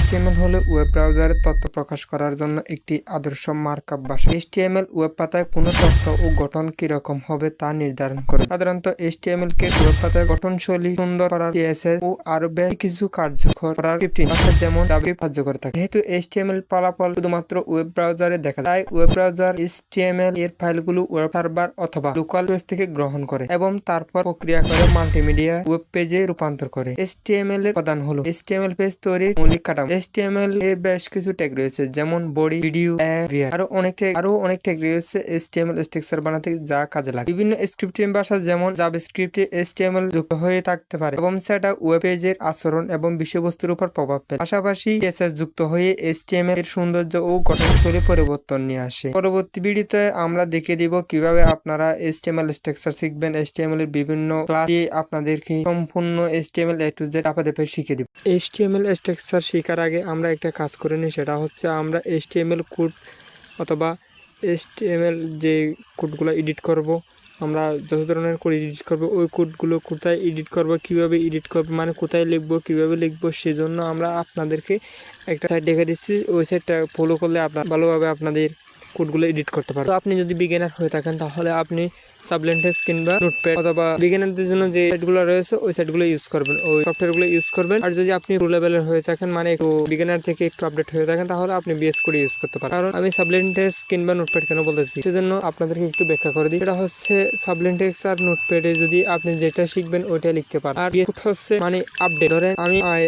HTML হলো web ব্রাউজারে তথ্য প্রকাশ করার জন্য একটি আদর্শ মার্কআপ ভাষা। HTML ওয়েব পাতায় কোনো তথ্য ও গঠন কিরকম হবে তা নির্ধারণ করে। সাধারণত HTML কে ওয়েব পাতায় গঠনশৈলী সুন্দর করার CSS ও আরো বেশ কিছু কার্যকর করার স্ক্রিপ্টিং ভাষা যেমন জাভাস্ক্রিপ্ট সাহায্য করে থাকে। যেহেতু HTML ফলাফল শুধুমাত্র ওয়েব ব্রাউজারে দেখা যায়, তাই ওয়েব ব্রাউজার HTML এর ফাইলগুলো ওয়েব সার্ভার অথবা লোকাল সোর্স থেকে গ্রহণ করে এবং তারপর প্রক্রিয়া করে মাল্টিমিডিয়া ওয়েব পেজে রূপান্তর করে। HTML এর উপাদান হলো HTML পেজ তৈরির মৌলিক কাঠামো। HTML এর বেশ কিছু ট্যাগ রয়েছে যেমন বডি, ভিডিও, আরো অনেক ট্যাগ রয়েছে HTML স্ট্রাকচার বানাতে যা কাজে লাগে। বিভিন্ন স্ক্রিপ্টিং ভাষা যেমন জাভাস্ক্রিপ্টে HTML যুক্ত হয়ে থাকতে পারে এবং সেটা ওয়েব পেজের আচরণ এবং বিষয়বস্তুর উপর প্রভাব ফেলে। পাশাপাশি CSS যুক্ত হয়ে HTML এর সৌন্দর্য ও গঠনশৈলী পরিবর্তন নিয়ে আসে। পরবর্তী ভিডিওতে আমরা দেখিয়ে দিব কিভাবে আপনারা HTML স্ট্রাকচার শিখবেন। HTML এর বিভিন্ন ক্লাস দিয়ে আপনাদেরকে সম্পূর্ণ HTML A to Z আপনাদের শিখিয়ে দিব। HTML স্ট্রাকচার শেখার আগে আমরা একটা কাজ করে নিই, সেটা হচ্ছে আমরা HTML কোড অথবা HTML যে কোডগুলো এডিট করব, আমরা যত ধরনের কোড এডিট করব ওই কোডগুলো কোথায় এডিট করব, কিভাবে এডিট করব, মানে কোথায় লিখবো, কিভাবে লিখবো, সেজন্য আমরা আপনাদেরকে একটা সাইট দেখে দিচ্ছি। ওই সাইটটা ফলো করলে আপনার ভালোভাবে আপনাদের কোডগুলো এডিট করতে পারবেন। তো আপনি যদি বিগিনার হয়ে থাকেন তাহলে আপনি সাবলিন টেক্সট কিংবা নোটপ্যাড অথবা বিগিনারদের জন্য যে সাইটগুলো রয়েছে ওই সাইটগুলো ইউজ করবেন, ওই সফটওয়্যারগুলো ইউজ করবেন। আর যদি আপনি প্রো লেভেলের হয়ে থাকেন, মানে একটু বিগিনার থেকে একটু আপডেট হয়ে থাকেন, তাহলে আপনি বিএস কোড ইউজ করতে পারেন। কারণ আমি সাবলিন টেক্সট কিংবা নোটপ্যাড কেন বলতেছি সেজন্য আপনাদেরকে একটু ব্যাখ্যা করে দিই। এটা হচ্ছে সাবলিন টেক্সট আর নোটপ্যাডে যদি আপনি যেটা শিখবেন ওইটা লিখতে পারেন। আর বিএস কোড হচ্ছে মানে আপডেট। ধরেন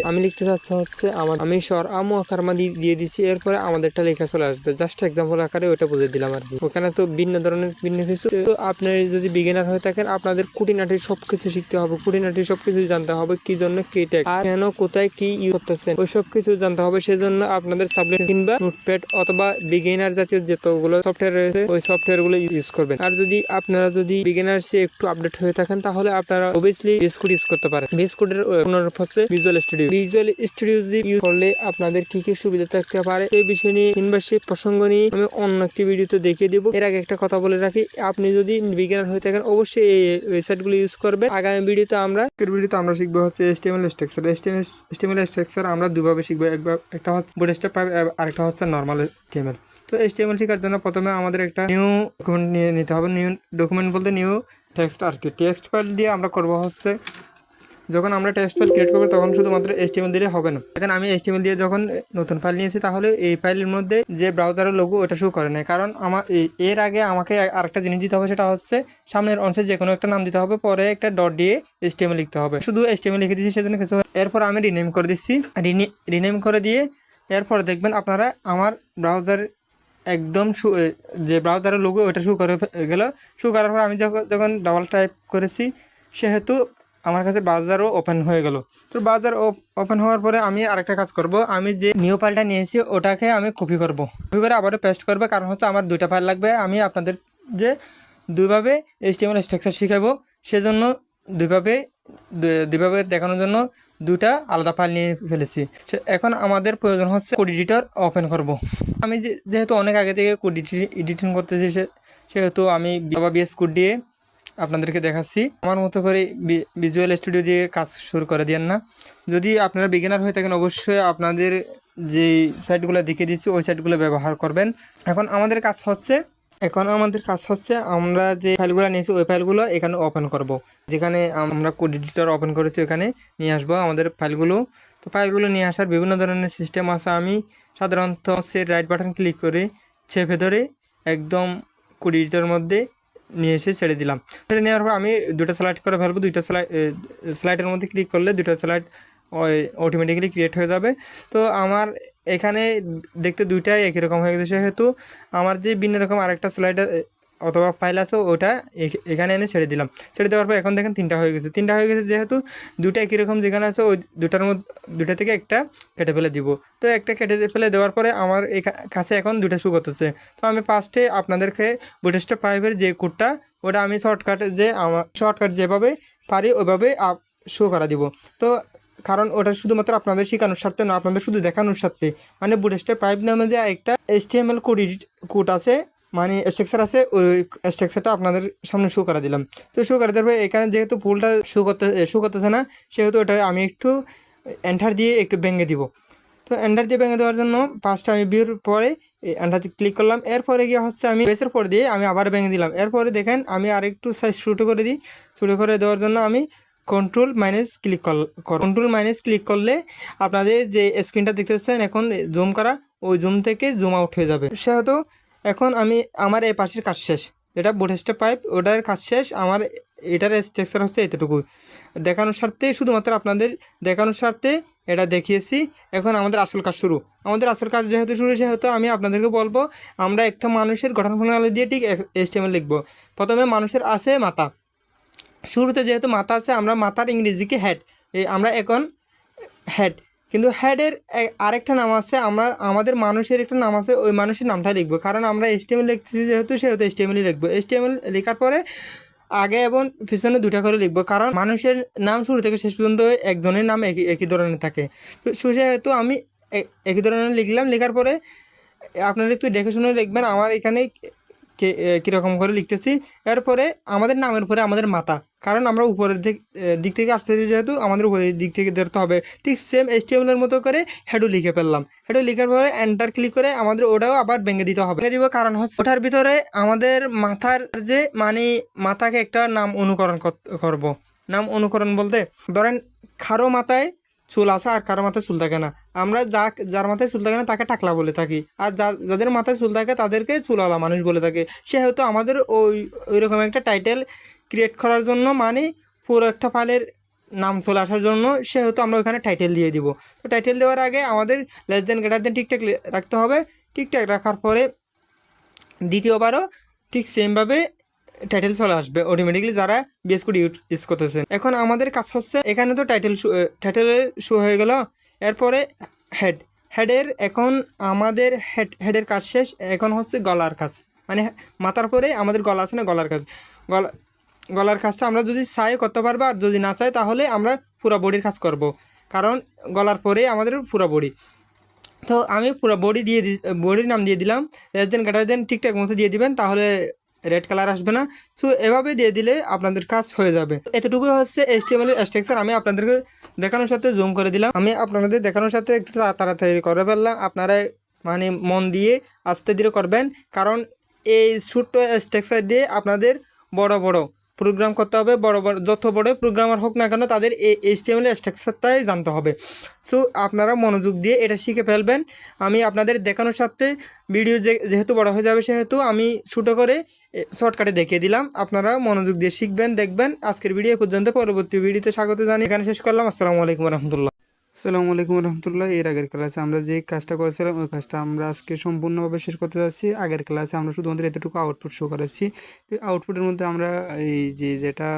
আমি লিখতে চাচ্ছি হচ্ছে আমি আমু আকারমা দিয়ে দিচ্ছি, এরপরে আমাদেরটা লেখা চলে আসবে। জাস্ট এক্সাম্পল আকারে ওইটা বুঝে দিলাম আর কি। ওখানে তো ভিন্ন ধরনের ভিন্ন কিছু। তো আপনি যদি বিগিনার হয়ে থাকেন আপনাদের খুঁটিনাটি সবকিছু শিখতে হবে, খুঁটিনাটি সবকিছু জানতে হবে, কি জন্য কি ট্যাগ আর কেন কোথায় কি ইউজ করতেছেন ওই সব কিছু জানতে হবে। সেজন্য আপনাদের সাবলিন কিংবা নোটপ্যাড অথবা বিগিনার জাতীয় যতগুলো সফটওয়্যার রয়েছে ওই সফটওয়্যারগুলো ইউজ করবেন। আর যদি আপনারা বিগিনার সে একটু আপডেট হয়ে থাকেন তাহলে আপনারা অবভিয়াসলি VS কোড ইউজ করতে পারেন। VS কোডের পুনরূপ হচ্ছে visual studio. Visual studio use করলে আপনাদের কি কি সুবিধা থাকতে পারে এই বিষয় নিয়ে কিংবা সেই প্রসঙ্গ নিয়ে আমি অন্য একটি ভিডিওতে দেখিয়ে দেবো। এর আগে একটা কথা বলে রাখি, আপনি যদি বিগিনার হয়ে থাকেন অবশ্যই এই ওয়েবসাইটগুলো ইউজ করবেন। আগামী ভিডিওতে আমরা শিখবো হচ্ছে HTML স্ট্রাকচার। HTML স্ট্রাকচার আমরা দুভাবে শিখবো, একটা হচ্ছে বুটস্ট্র্যাপ আরেকটা হচ্ছে নরমাল HTML। তো HTML শেখার জন্য প্রথমে আমাদের একটা নিউ ডকুমেন্ট নিয়ে নিতে হবে। নিউ ডকুমেন্ট বলতে নিউ টেক্সট আর কি। টেক্সট ফাইল দিয়ে আমরা করবো হচ্ছে, যখন আমরা টেক্সট ফাইল ক্রিয়েট করবো তখন শুধুমাত্র HTML দিলে হবে না। এখন আমি HTML দিয়ে যখন নতুন ফাইল নিয়েছি তাহলে এই ফাইলের মধ্যে যে ব্রাউজারের লোগো ওটা শো করে না, কারণ আমার এর আগে আমাকে আরেকটা জিনিস দিতে হবে, সেটা হচ্ছে সামনের অংশে যে কোনো একটা নাম দিতে হবে, পরে একটা ডট দিয়ে HTML লিখতে হবে। শুধু HTML লিখে দিচ্ছি সেজন্য কিছু। এরপর আমি রিনেম করে দিচ্ছি, রিনেম করে দিয়ে এরপর দেখবেন আপনারা আমার ব্রাউজার একদম যে ব্রাউজারের লোগো ওটা শো করে গেল। শো করার পর আমি যখন ডাবল টাইপ করেছি সেহেতু আমার কাছে ব্রাউজারও ওপেন হয়ে গেল। তো ব্রাউজার ওপেন হওয়ার পরে আমি আরেকটা কাজ করব, আমি যে নিউ ফাইলটা নিয়েছি ওটাকে আমি কপি করে আবারও পেস্ট করবো, কারণ হচ্ছে আমার দুইটা ফাইল লাগবে। আমি আপনাদের যে দুইভাবে HTML স্ট্রাকচার শিখাবো সেজন্য দুইভাবে দেখানোর জন্য দুটা আলাদা ফাইল নিয়ে ফেলেছি। এখন আমাদের প্রয়োজন হচ্ছে কোড এডিটর ওপেন করব। আমি যেহেতু অনেক আগে থেকে কোড এডিটিং করতেছি সেহেতু আমি VS কোড দিয়ে আপনাদেরকে দেখাচ্ছি। আমার মতো করে ভিজুয়াল স্টুডিও দিয়ে কাজ শুরু করে দিয়েন না। যদি আপনারা বিগিনার হয়ে থাকেন অবশ্যই আপনাদের যে সাইটগুলো দেখিয়ে দিচ্ছি ওই সাইটগুলো ব্যবহার করবেন। এখন আমাদের কাজ হচ্ছে আমরা যে ফাইলগুলো নিয়েছি ওই ফাইলগুলো এখানে ওপেন করব। যেখানে আমরা কোড এডিটর ওপেন করেছি ওখানে নিয়ে আসবো আমাদের ফাইলগুলো। তো ফাইলগুলো নিয়ে আসার বিভিন্ন ধরনের সিস্টেম আছে। আমি সাধারণত হচ্ছে রাইট বাটন ক্লিক করে চেপে ধরে একদম কোড এডিটর মধ্যে নিয়ে এসে ছেড়ে দিলাম। ছেড়ে নেওয়ার পর আমি দুটো স্লাইড করে ফেলবো। দুইটা স্লাইডের মধ্যে ক্লিক করলে দুটো স্লাইড অটোমেটিক্যালি ক্রিয়েট হয়ে যাবে। তো আমার এখানে দেখতে দুইটাই একই রকম হয়ে গেছে, সেহেতু আমার যে ভিন্ন রকম আরেকটা স্লাইড অথবা ফাইল আছে ওটা এখানে এনে ছেড়ে দিলাম। ছেড়ে দেওয়ার পর এখন দেখেন তিনটা হয়ে গেছে। যেহেতু দুইটা একই রকম যেখানে আছে ওই দুইটা থেকে একটা কেটে ফেলে দিব। তো একটা কেটে ফেলে দেওয়ার পরে আমার কাছে এখন দুইটা শো করতেছে। তো আমি ফার্স্টে আপনাদেরকে বুটস্ট্র্যাপ 5 যে কোডটা ওটা আমি শর্টকাট যেভাবে পারি ওইভাবে শো করা দিব। তো কারণ ওটা শুধুমাত্র আপনাদের শেখানোর স্বার্থে না, আপনাদের শুধু দেখানোর স্বার্থে। মানে বুটস্ট্র্যাপ 5 নামে যে একটা HTML কোড আছে, মানে স্ট্রাকচার আছে, ওই স্ট্রাকচারটা আপনাদের সামনে শো করে দিলাম। তো শো করে দেওয়ার পরে এখানে যেহেতু ফুলটা শো করতেছে না সেহেতু ওটা আমি একটু এন্টার দিয়ে একটু ভেঙে দিব। তো তো এন্টার দিয়ে ভেঙে দেওয়ার জন্য ফার্স্ট আমি ভিউর পরে এন্টারতে ক্লিক করলাম। এরপরে গিয়ে হচ্ছে আমি বেসের পর দিয়ে আমি আবার ভেঙে দিলাম। এরপরে দেখেন আমি আরেকটু সাইজ ছোটো করে দিই। ছোটো করে দেওয়ার জন্য আমি কন্ট্রোল মাইনাস ক্লিক করলে আপনাদের যে স্ক্রিনটা দেখতে পাচ্ছেন এখন জুম করা, ওই জুম থেকে জুম আউট হয়ে যাবে। সেহেতু এখন আমার এই পাশের কাজ শেষ, যেটা বুটস্ট্র্যাপ পাইপ ওটার কাজ শেষ। আমার এটার স্ট্রাকচার হচ্ছে এতটুকু দেখানোর স্বার্থে, শুধুমাত্র আপনাদের দেখানোর স্বার্থে এটা দেখিয়েছি। এখন আমাদের আসল কাজ শুরু। আমাদের আসল কাজ যেহেতু শুরু, সেহেতু আমি আপনাদেরকে বলবো আমরা একটা মানুষের গঠন প্রণালী দিয়ে ঠিক HTML লিখবো। প্রথমে মানুষের আছে মাথা, শুরুতে যেহেতু মাথা আছে আমরা মাথার ইংরেজিকে হেড, আমরা এখন হেড, কিন্তু হেডের আরেকটা নাম আছে, আমাদের মানুষের একটা নাম আছে, ওই মানুষের নামটা লিখবো। কারণ আমরা HTML লিখতেছি যেহেতু, সেহেতু HTML লিখবো। HTML লেখার পরে আগে এবং পিছনে দুটা করে লিখবো, কারণ মানুষের নাম শুরু থেকে শেষ পর্যন্ত একজনের নাম একই ধরনের থাকে। তো সেহেতু আমি একই ধরনের লিখলাম। লেখার পরে আপনারা একটু দেখে শুনে লিখবেন আমার এখানে কীরকম করে লিখতেছি। এরপরে আমাদের নামের পরে আমাদের মাথা, কারণ আমরা উপরের দিক থেকে আসতেছি যেহেতু আমাদের উপরের দিক থেকে ধরতে হবে। ঠিক সেম HTML-এর মতো করে হেডও লিখে ফেললাম। হেডও লিখার পরে এন্টার ক্লিক করে আমাদের ওটাও আবার ভেঙে দিতে হবে। ভেঙে দিব কারণ হচ্ছে ওটার ভিতরে আমাদের মাথার যে মাথাকে একটা নাম অনুকরণ করব। নাম অনুকরণ বলতে ধরেন কারো মাথায় চুল আছে আর কারো মাথায় চুল থাকে না। আমরা যার মাথায় চুল থাকে না তাকে টাকলা বলে থাকি, আর যাদের মাথায় চুল থাকে তাদেরকে চুলওয়ালা মানুষ বলে থাকে। সেহেতু আমাদের ওই রকম একটা টাইটেল ক্রিয়েট করার জন্য, পুরো একটা ফাইলের নাম চলে আসার জন্য, সেহেতু আমরা ওখানে টাইটেল দিয়ে দিব। তো টাইটেল দেওয়ার আগে আমাদের লেস দেন গ্রেটার দেন ঠিকঠাক রাখতে হবে। ঠিকঠাক রাখার পরে দ্বিতীয়বারও ঠিক সেমভাবে টাইটেল চলে আসবে অটোমেটিকলি, যারা বিএস কোড ইউজ করতেছেন। এখন আমাদের কাজ হচ্ছে এখানে তো টাইটেলের শো হয়ে গেল। এরপরে হেডের এখন আমাদের হেডের কাজ শেষ। এখন হচ্ছে গলার কাজ, মাথার পরে আমাদের গলা আছে না, গলার কাজ। গলার কাজটা আমরা যদি চাই করতে পারবো, আর যদি না চাই তাহলে আমরা পুরো বডির কাজ করব, কারণ গলার পরে আমাদের পুরো বডি। তো আমি পুরো বডির নাম দিয়ে দিলাম। লেস দেন গ্রেটার দেন ঠিকঠাক মতো দিয়ে দিবেন, তাহলে রেড কালার আসবে না। সো এভাবে দিয়ে দিলে আপনাদের কাজ হয়ে যাবে। এতটুকু হচ্ছে HTML এর স্ট্রাকচার। আমি আপনাদেরকে দেখানোর সাথে জুম করে দিলাম। আমি আপনাদের দেখানোর সাথে একটু তাড়াতাড়ি করে ফেললাম। আপনারা মন দিয়ে আস্তে ধীরে করবেন, কারণ এই ছোট্ট স্ট্রাকচার দিয়ে আপনাদের বড় বড় প্রোগ্রাম করতে হবে। যত বড় প্রোগ্রামার হোক না কেন তাদের এই HTML স্ট্রাকচারটাই জানতে হবে। সো আপনারা মনোযোগ দিয়ে এটা শিখে ফেলবেন। আমি আপনাদের দেখানোর সাথে ভিডিও যেহেতু বড় হয়ে যাবে, সেহেতু আমি ছোটো করে শর্টকাটে দেখিয়ে দিলাম। আপনারা মনোযোগ দিয়ে শিখবেন, দেখবেন। আজকের ভিডিও পর্যন্ত, পরবর্তী ভিডিওতে স্বাগত জানিয়ে এখানে শেষ করলাম। আসসালামু আলাইকুম রহমতুল্লাহ। আসসালামু আলাইকুম রহমতুল্লাহ। এর আগের ক্লাসে আমরা যে কাজটা করেছিলাম ওই কাজটা আমরা আজকে সম্পূর্ণভাবে শেষ করতে যাচ্ছি। আগের ক্লাসে আমরা শুধুমাত্র এতটুকু আউটপুট শো করেছি। আউটপুটের মধ্যে আমরা এই যেটা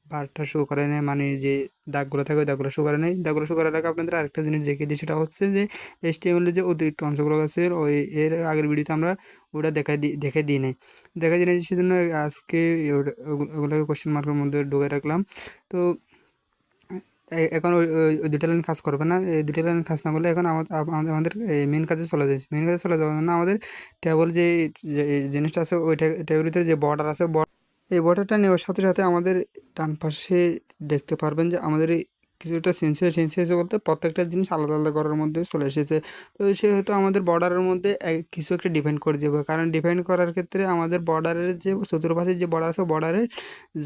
বারটা শো করে নেয়, যে দাগগুলো থাকে ওই দাগগুলো শো করে নেয়। দাগগুলো শো করার আগে আপনাদের আরেকটা জিনিস দেখিয়ে দিই, সেটা হচ্ছে যে HTML যে অতিরিক্ত অংশগুলো আছে এর আগের ভিডিওতে আমরা ওটা দেখে দিই নাই। সেজন্য আজকে ওগুলোকে কোশ্চেন মার্কের মধ্যে ঢুকে রাখলাম। তো এখন ওই দুটো লাইন কাজ করবে না। এই দুটো লাইন কাজ না করলে এখন আমাদের মেন কাজে চলে যাচ্ছে। মেন কাজে চলে যাওয়ার জন্য আমাদের টেবল যে জিনিসটা আছে ওই টেবিলের ভিতরে যে বর্ডার আছে, এই বর্ডারটা নেওয়ার সাথে সাথে আমাদের ডান পাশে দেখতে পারবেন যে আমাদের কিছুটা চেঞ্জ হয়েছে বলতে প্রত্যেকটা জিনিস আলাদা আলাদা করার মধ্যে চলে এসেছে। তো সেহেতু আমাদের বর্ডারের মধ্যে কিছু একটা ডিফাইন করে দেবো, কারণ ডিফাইন করার ক্ষেত্রে আমাদের বর্ডারের যে চতুর্পাশের যে বর্ডার আছে বর্ডারের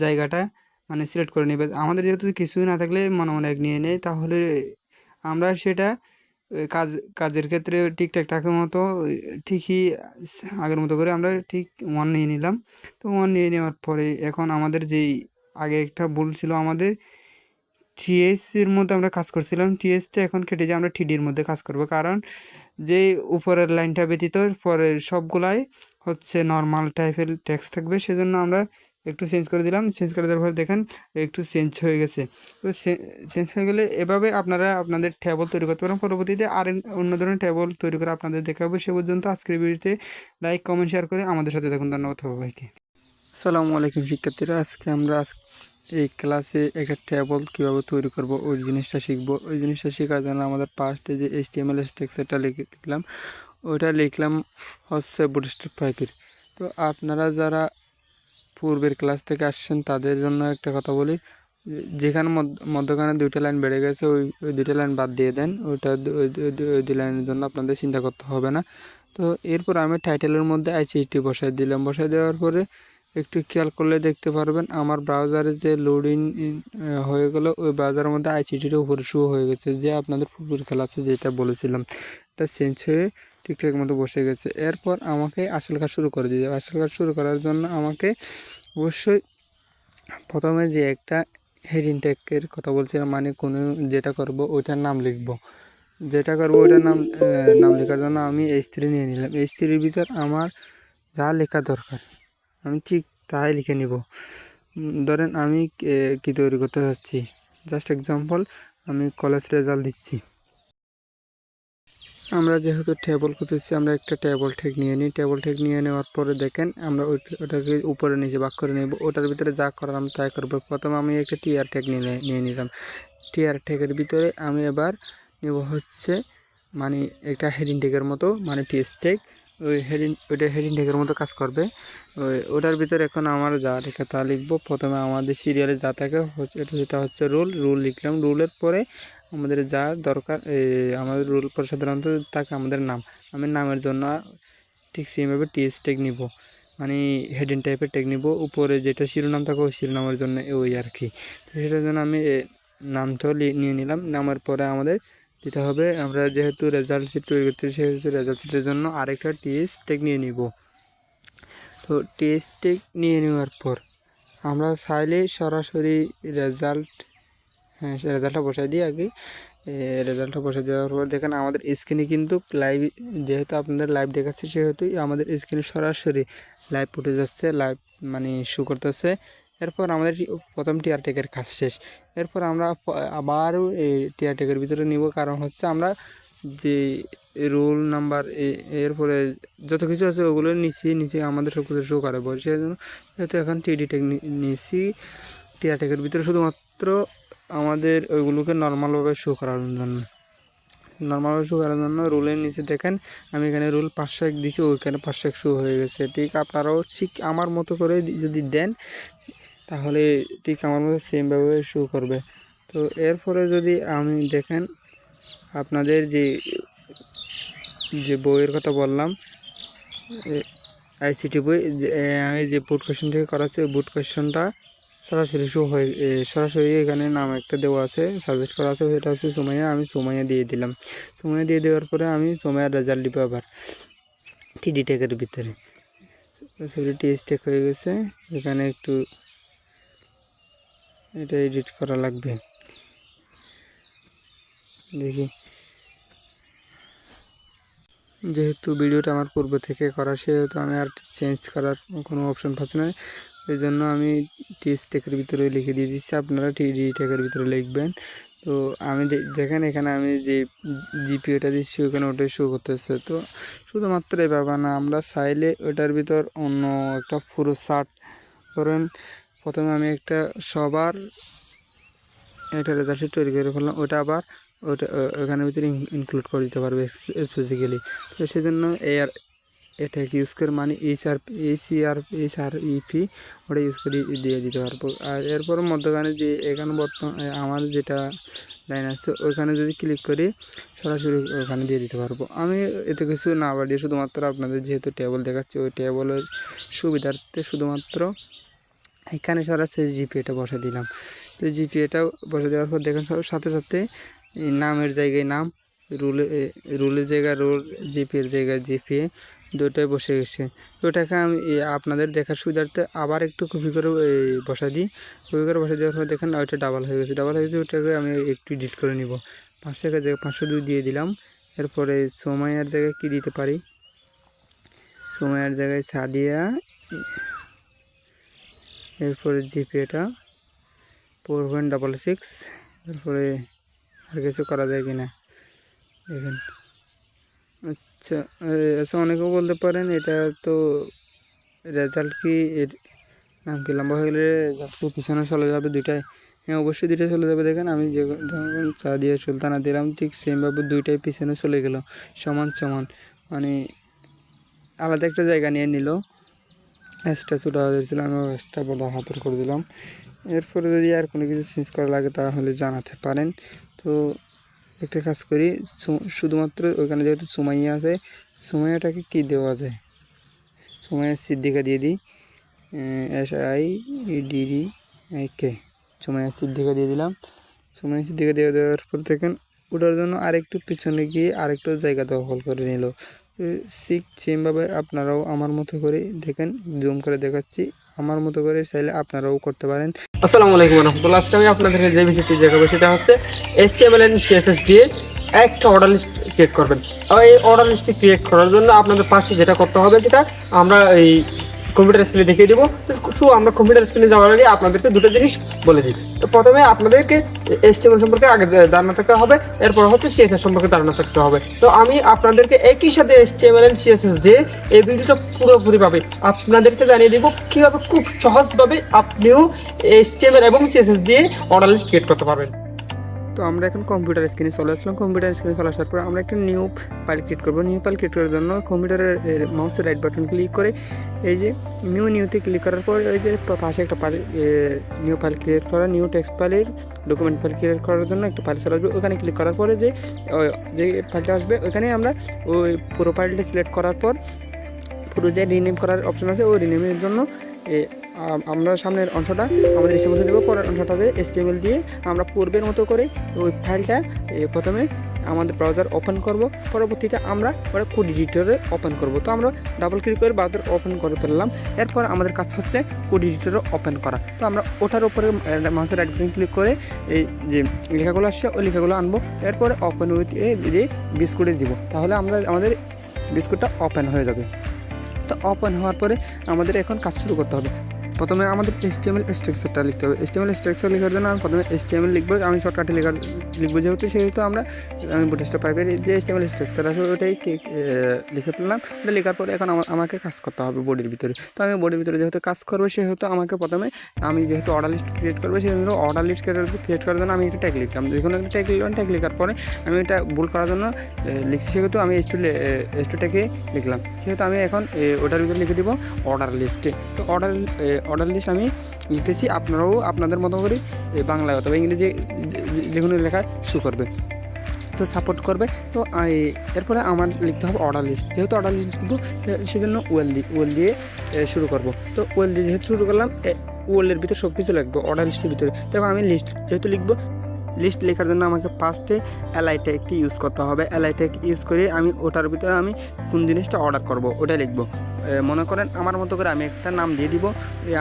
জায়গাটা সিলেক্ট করে নেবে। আমাদের যেহেতু কিছুই না থাকলে মনে এক নিয়ে নেয়, তাহলে আমরা সেটা কাজের ক্ষেত্রে ঠিকঠাক থাকার মতো ঠিকই আগের মতো করে আমরা ঠিক 1 নিয়ে নিলাম। তো 1 নিয়ে নেওয়ার পরে এখন আমাদের যেই আগে একটা ভুল ছিল, আমাদের TS-এর মধ্যে আমরা কাজ করছিলাম। TS-টা এখন কেটে দিয়ে আমরা TD-এর মধ্যে কাজ করব, কারণ যে উপরের লাইনটা ব্যতীত পরের সবগুলাই হচ্ছে নর্মাল টাইপের টেক্সট থাকবে। সেজন্য আমরা একটু চেঞ্জ করে দিলাম। চেঞ্জ করে দেওয়ার পরে দেখেন একটু চেঞ্জ হয়ে গেছে। তো চেঞ্জ হয়ে গেলে এভাবে আপনারা আপনাদের টেবল তৈরি করতে পারেন। পরবর্তীতে আর অন্য ধরনের টেবল তৈরি করে আপনাদের দেখাবো। সে পর্যন্ত আজকের ভিডিওতে লাইক, কমেন্ট, শেয়ার করে আমাদের সাথে থাকুন। ধন্যবাদ সবাইকে। আসসালামু আলাইকুম শিক্ষার্থীরা। আমরা এই ক্লাসে একটা টেবল কীভাবে তৈরি করব ওই জিনিসটা শিখব। ওই জিনিসটা শেখার জন্য আমাদের ফার্স্টে যে HTML স্ট্রাকচারটা লিখলাম, ওইটা লিখলাম হচ্ছে বুটস্ট্র্যাপ পাইপের। তো আপনারা যারা পূর্বের ক্লাস থেকে আসছেন তাদের জন্য একটা কথা বলি, যেখানে মধ্যখানে দুইটা লাইন বেড়ে গেছে ওই দুইটা লাইন বাদ দিয়ে দেন। ওই দুই লাইনের জন্য আপনাদের চিন্তা করতে হবে না। তো এরপর আমি টাইটেলের মধ্যে আইসিটি বসাই দিলাম। বসাই দেওয়ার পরে একটু খেয়াল করলে দেখতে পারবেন আমার ব্রাউজারে যে লোডিং হয়ে গেল, ওই ব্রাউজারের মধ্যে আইসিটির উপরে শো হয়ে গেছে, যে আপনাদের ফুটবল খেলা আছে যেটা বলেছিলাম, এটা চেঞ্জ হয়ে ঠিকঠাক মতো বসে গেছে। এরপর আমাকে আসল কাজ শুরু করে দিতে হবে। আসল কাজ শুরু করার জন্য আমাকে অবশ্যই প্রথমে যে একটা হেডিং ট্যাগের কথা বলছিলাম, মানে কোনো যেটা করব ওইটার নাম লিখব। যেটা করবো ওইটার নাম লেখার জন্য আমি H3 নিয়ে নিলাম। H3 ভিতর আমার যা লেখা দরকার আমি ঠিক তাই লিখে নিব। ধরেন আমি কি তৈরি করতে চাচ্ছি, জাস্ট এক্সাম্পল আমি কলেজ রেজাল্ট দিচ্ছি। আমরা যেহেতু টেবল করতেছি, আমরা একটা টেবল ট্যাগ নিয়ে নিই। টেবল ট্যাগ নিয়ে নেওয়ার পরে দেখেন আমরা ওটাকে উপরে নিচে ভাগ করে নেব। ওটার ভিতরে যা করার আমি তাই করবো। প্রথমে আমি একটা টিআর ট্যাগ নিয়ে নিলাম। টিআর ট্যাগের ভিতরে আমি এবার নেব হচ্ছে মানে একটা হেডিং ট্যাগের মতো, মানে টিএস ট্যাগ। ওইটা হেডিং ট্যাগের মতো কাজ করবে। ওটার ভিতরে এখন আমার যা লেখা তা লিখবো। প্রথমে আমাদের সিরিয়ালে যা থাকে সেটা হচ্ছে রুল লিখলাম। রুলের পরে আমাদের যা দরকার আমাদের রুল পরে সাধারণত থাকে আমাদের নাম। আমি নামের জন্য ঠিক সেমভাবে টিএস ট্যাগ নিব, মানে হেডিং টাইপের ট্যাগ নিব। উপরে যেটা শিরোনাম থাকে ওই শিরোনামের জন্য ওই আর কি। তো সেটার জন্য আমি নামটাও নিয়ে নিলাম। নামের পরে আমাদের দিতে হবে, আমরা যেহেতু রেজাল্ট শিট তৈরি করতে সেহেতু রেজাল্ট শিটের জন্য আরেকটা টিএস ট্যাগ নিয়ে নিব। তো টিএস ট্যাগ নিয়ে নেওয়ার পর আমরা চাইলে সরাসরি রেজাল্টটা বসাই দিই আগে। রেজাল্টটা বসে দেওয়ার পর দেখেন আমাদের স্ক্রিনে কিন্তু লাইভ, যেহেতু আপনাদের লাইভ দেখাচ্ছে সেহেতু আমাদের স্ক্রিনে সরাসরি লাইভ উঠে যাচ্ছে, লাইভ মানে শো করতেছে। এরপর আমাদের প্রথম টিআর ট্যাগের কাজ শেষ। এরপর আমরা আবারও এই টিআর ট্যাগের ভিতরে নিব, কারণ হচ্ছে আমরা যে রোল নাম্বার এরপরে যত কিছু আছে ওগুলো নিচে আমাদের সব কিছু শো করে বল। সেই জন্য যেহেতু এখন টিডি ট্যাগ নিয়েছি, টিআর ট্যাগের ভিতরে শুধুমাত্র আমাদের ওইগুলোকে নর্মালভাবে শো করার জন্য রুলের নিচে দেখেন আমি এখানে রুল 501 দিয়েছি, ওইখানে 501 শো হয়ে গেছে। ঠিক আপনারাও ঠিক আমার মতো করে যদি দেন তাহলে ঠিক আমার মতো সেমভাবে শো করবে। তো এরপরে যদি আমি দেখেন আপনাদের যে বইয়ের কথা বললাম, আইসিটি বই, আমি যে বোর্ড কোয়েশ্চন থেকে করাচ্ছি ওই বোর্ড কোয়েশ্চনটা সরাসরি সরাসরি এখানে নাম একটা দেওয়া আছে, সাজেস্ট করা আছে, সেটা হচ্ছে সুমাইয়া। আমি সুমাইয়া দিয়ে দিলাম। সুমাইয়া দিয়ে দেওয়ার পরে আমি সুমাইয়ার রেজাল্ট দিব আবার টিডি ট্যাগের ভিতরে। সরি টিএস ট্যাগ হয়ে গেছে, এখানে একটু এটা এডিট করা লাগবে। দেখি, যেহেতু ভিডিওটা আমার পূর্ব থেকে করা সেহেতু আমি আর চেঞ্জ করার কোনো অপশন পাচ্ছি না, এই জন্য আমি টিএস ট্যাগের ভিতরে লিখে দিয়ে দিচ্ছি। আপনারা টিডি ট্যাগের ভিতরে লিখবেন। তো আমি দেখেন এখানে আমি যে জিপিওটা দিচ্ছি ওখানে ওটাই শো করতেছে। তো শুধুমাত্র এভাবে না, আমরা চাইলে ওটার ভিতর অন্য একটা পুরো শার্ট ধরেন প্রথমে আমি একটা সবার একটা রেজাল্ট শিট তৈরি করে ফেললাম, ওটা ওখানের ভিতরে ইনক্লুড করে দিতে পারবে স্পেসিক্যালি। তো সেই জন্য এটা ইউজ করে মানে এইচআরইপি ওটা ইউজ করে দিয়ে দিতে পারবো। আর এরপর মধ্যখানে যে এখানে আমার যেটা লাইন আছে ওইখানে যদি ক্লিক করি সরাসরি ওখানে দিয়ে দিতে পারবো। আমি এতে কিছু না বাড়িয়ে শুধুমাত্র আপনাদের যেহেতু টেবল দেখাচ্ছি ওই টেবলের সুবিধার্থে শুধুমাত্র এখানে সরাসরি জিপিএটা বসে দিলাম। তো জিপিএটা বসে দেওয়ার পর দেখেন সাথে সাথে নামের জায়গায় নাম, রুলের জায়গায় রুল, জিপিএর জায়গায় জিপিএ দুটোই বসে গেছে। ওটাকে আমি আপনাদের দেখার সুবিধার্থে আবার একটু কপি করে বসা দিই। কপি করে বসা দেওয়ার পর দেখেন ওইটা ডাবল হয়ে গেছে। ওটাকে আমি একটু এডিট করে নিব। 500 জায়গায় 502 দিয়ে দিলাম। এরপরে সময়ের জায়গায় কি দিতে পারি, সময়ের জায়গায় সাদিয়া, এরপরে জিপিএটা 4.66। এরপরে আর কিছু করা যায় কিনা দেখেন। আচ্ছা অনেকেও বলতে পারেন এটা তো রেজাল্ট কি এর নাম কি লম্বা হয়ে গেলে রেজাল্ট পিছনে চলে যাবে দুইটাই? হ্যাঁ অবশ্যই দুইটাই চলে যাবে। দেখেন আমি যখন চা দিয়ে সুলতানা দিলাম ঠিক সেমভাবে দুইটাই পিছনে চলে গেল সমান, মানে আলাদা একটা জায়গা নিয়ে নিল। এক্সট্রা ছোটো হয়েছিল, আমি এক্সট্রা বড় হাতের করে দিলাম। এরপরে যদি আর কোনো কিছু চেঞ্জ করা লাগে তাহলে জানাতে পারেন। তো একটা কাজ করি, শুধুমাত্র ওইখানে যেহেতু সুমাইয়া আছে, সুমাইয়াটাকে কি দেওয়া যায়, সুমাইয়া সিদ্দিকা দিয়ে দিই, SIDDIK, সুমাইয়া সিদ্দিকা দিয়ে দিলাম। সুমাইয়া সিদ্দিকা দেওয়ার পর দেখেন ওটার জন্য আরেকটু পিছনে গিয়ে আরেকটু জায়গা দখল করে নিল। ঠিক সেমভাবে আপনারাও আমার মতো করে দেখেন, জুম করে দেখাচ্ছি, আমার মতো করে চাইলে আপনারাও করতে পারেন। আসসালামু আলাইকুম রহমতুল্লাহ। আজকে আমি আপনাদেরকে যে বিষয়টি দেখাবো সেটা হচ্ছে HTML এন্ড CSS দিয়ে একটা অর্ডার লিস্ট ক্রিয়েট করবেন। আর এই অর্ডার লিস্টটি ক্রিয়েট করার জন্য আপনাদের ফার্স্টে যেটা করতে হবে সেটা আমরা এই কম্পিউটার স্ক্রিনে দেখিয়ে দেবো। শুধু আমরা কম্পিউটার স্ক্রিনে যাওয়ার আগে আপনাদেরকে দুটো জিনিস বলে দিই। তো প্রথমে আপনাদেরকে HTML সম্পর্কে আগে ধারণা থাকতে হবে, এরপর হচ্ছে CSS সম্পর্কে ধারণা থাকতে হবে। তো আমি আপনাদেরকে একই সাথে HTML এন্ড CSS দিয়ে এই ভিডিওটা পুরোপুরিভাবে আপনাদেরকে জানিয়ে দিব কীভাবে খুব সহজভাবে আপনিও HTML এবং CSS দিয়ে অর্ডার লিস্ট ক্রিয়েট করতে পারবেন। তো আমরা এখন কম্পিউটার স্ক্রিনে চলে আসলাম। কম্পিউটার স্ক্রিনে চলে আসার পর আমরা একটা নিউ ফাইল ক্রিয়েট করবো। নিউ ফাইল ক্রিয়েট করার জন্য কম্পিউটারের মাউসের রাইট বাটন ক্লিক করে এই যে নিউতে ক্লিক করার পর এই যে পাশে একটা ফাইল, নিউ ফাইল ক্রিয়েট করা, নিউ টেক্সট ফাইলের ডকুমেন্ট ফাইল ক্রিয়েট করার জন্য একটা ফাইল চলে আসবে। ওখানে ক্লিক করার পরে যে ফাইলটা আসবে ওখানে আমরা ওই পুরো ফাইলটা সিলেক্ট করার পর পুরো যে রিনেম করার অপশন আছে ওই রিনেমের জন্য আমরা সামনের অংশটা আমাদের ইচ্ছে মতো দেবো। পরের অংশটাতে HTML দিয়ে আমরা পূর্বের মতো করে ওই ফাইলটা প্রথমে আমাদের ব্রাউজার ওপেন করব, পরবর্তীতে আমরা ওটা কোড এডিটরে ওপেন করব। তো আমরা ডাবল ক্লিক করে ব্রাউজার ওপেন করে ফেললাম। এরপর আমাদের কাজ হচ্ছে কোড এডিটরে ওপেন করা। তো আমরা ওটার উপরে মাউসের রাইট বাটন ক্লিক করে এই যে লেখাগুলো আসছে ওই লেখাগুলো আনবো। এরপরে ওপেন উইথ দিয়ে বিস্কুটে দিব, তাহলে আমাদের বিস্কুটটা ওপেন হয়ে যাবে। তো ওপেন হওয়ার পরে আমাদের এখন কাজ শুরু করতে হবে। প্রথমে আমাদের HTML স্ট্রাকচারটা লিখতে হবে। HTML স্ট্রাকচার লেখার জন্য আমি প্রথমে HTML লিখবো। আমি শর্টকাটে লিখবো সেহেতু আমি বুটস্ট্র্যাপ পাইপের যে HTML স্ট্রাকচার আছে ওটাই লিখে ফেললাম। ওটা লেখার পরে এখন আমাকে কাজ করতে হবে বডির ভিতরে। তো আমি বডির ভিতরে যেহেতু কাজ করবো সেহেতু আমাকে প্রথমে আমি যেহেতু অর্ডার লিস্ট ক্রিয়েট করবো সেহেতু অর্ডার লিস্ট ক্রিয়েট করার জন্য আমি একটা ট্যাগ লিখলাম। যখন একটা ট্যাগ লিখলাম, ট্যাগ লেখার পরে আমি এটা ভুল করার জন্য লিখছি সেহেতু আমি H2 লিখলাম। সেহেতু আমি এখন ওটার ভিতরে লিখে দিব অর্ডার লিস্টে। তো অর্ডার লিস্ট আমি লিখতেছি, আপনারাও আপনাদের মতো করে বাংলায় অথবা ইংরেজি যে কোনো লেখা শো করবে, তো সাপোর্ট করবে। তো এরপরে আমার লিখতে হবে অর্ডার লিস্ট। যেহেতু অর্ডার লিস্ট লিখবো সেজন্য ওয়েল দিয়ে শুরু করব। তো ওয়েল দিয়ে যেহেতু শুরু করলাম, ওয়েলের ভিতরে সব কিছু লিখবো অর্ডার লিস্টের ভিতরে। দেখো আমি লিস্ট যেহেতু লিখবো, লিস্ট লেখার জন্য আমাকে ফার্স্টে LI ট্যাগটি ইউজ করতে হবে। LI ট্যাগ ইউজ করে আমি ওটার ভিতরে আমি কোন জিনিসটা অর্ডার করব ওটা লিখবো। মনে করেন আমার মতো করে আমি একটা নাম দিয়ে দিব,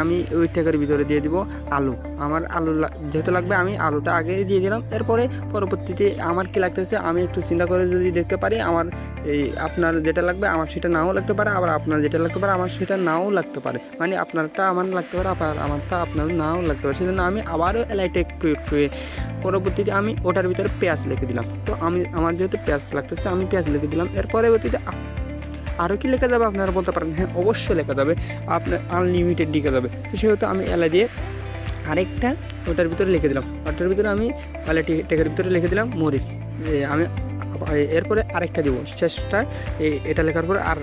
আমি ওই ট্যাগের ভিতরে দিয়ে দিব আলু। আমার আলু যেহেতু লাগবে আমি আলুটা আগে দিয়ে দিলাম। এরপরে পরবর্তীতে আমার কি লাগতেছে আমি একটু চিন্তা করে যদি দেখতে পারি, আমার আপনার যেটা লাগবে আমার সেটা নাও লাগতে পারে, আবার আপনার যেটা লাগতে পারে আমার সেটা নাও লাগতে পারে। মানে আপনারটা আমার লাগতে পারে, আমারটা আপনার নাও লাগতে পারে। সেজন্য আমি আবারও LI ট্যাগ প্রয়োগ করে পরবর্তীতে আমি ওটার ভিতরে পেঁয়াজ লিখে দিলাম। তো আমার যেহেতু পেঁয়াজ লাগতেছে আমি পেঁয়াজ লিখে দিলাম। এর পরবর্তীতে আরও কি লেখা যাবে আপনারা বলতে পারেন, হ্যাঁ অবশ্যই লেখা যাবে, আপনার আনলিমিটেড লিখা যাবে। তো সেহেতু আমি LI দিয়ে আরেকটা ওটার ভিতরে লিখে দিলাম। ওটার ভিতরে আমি LI ট্যাগের ভিতরে লিখে দিলাম মরিচ। আমি এরপরে আরেকটা দিব, শেষটা এটা লেখার পর আর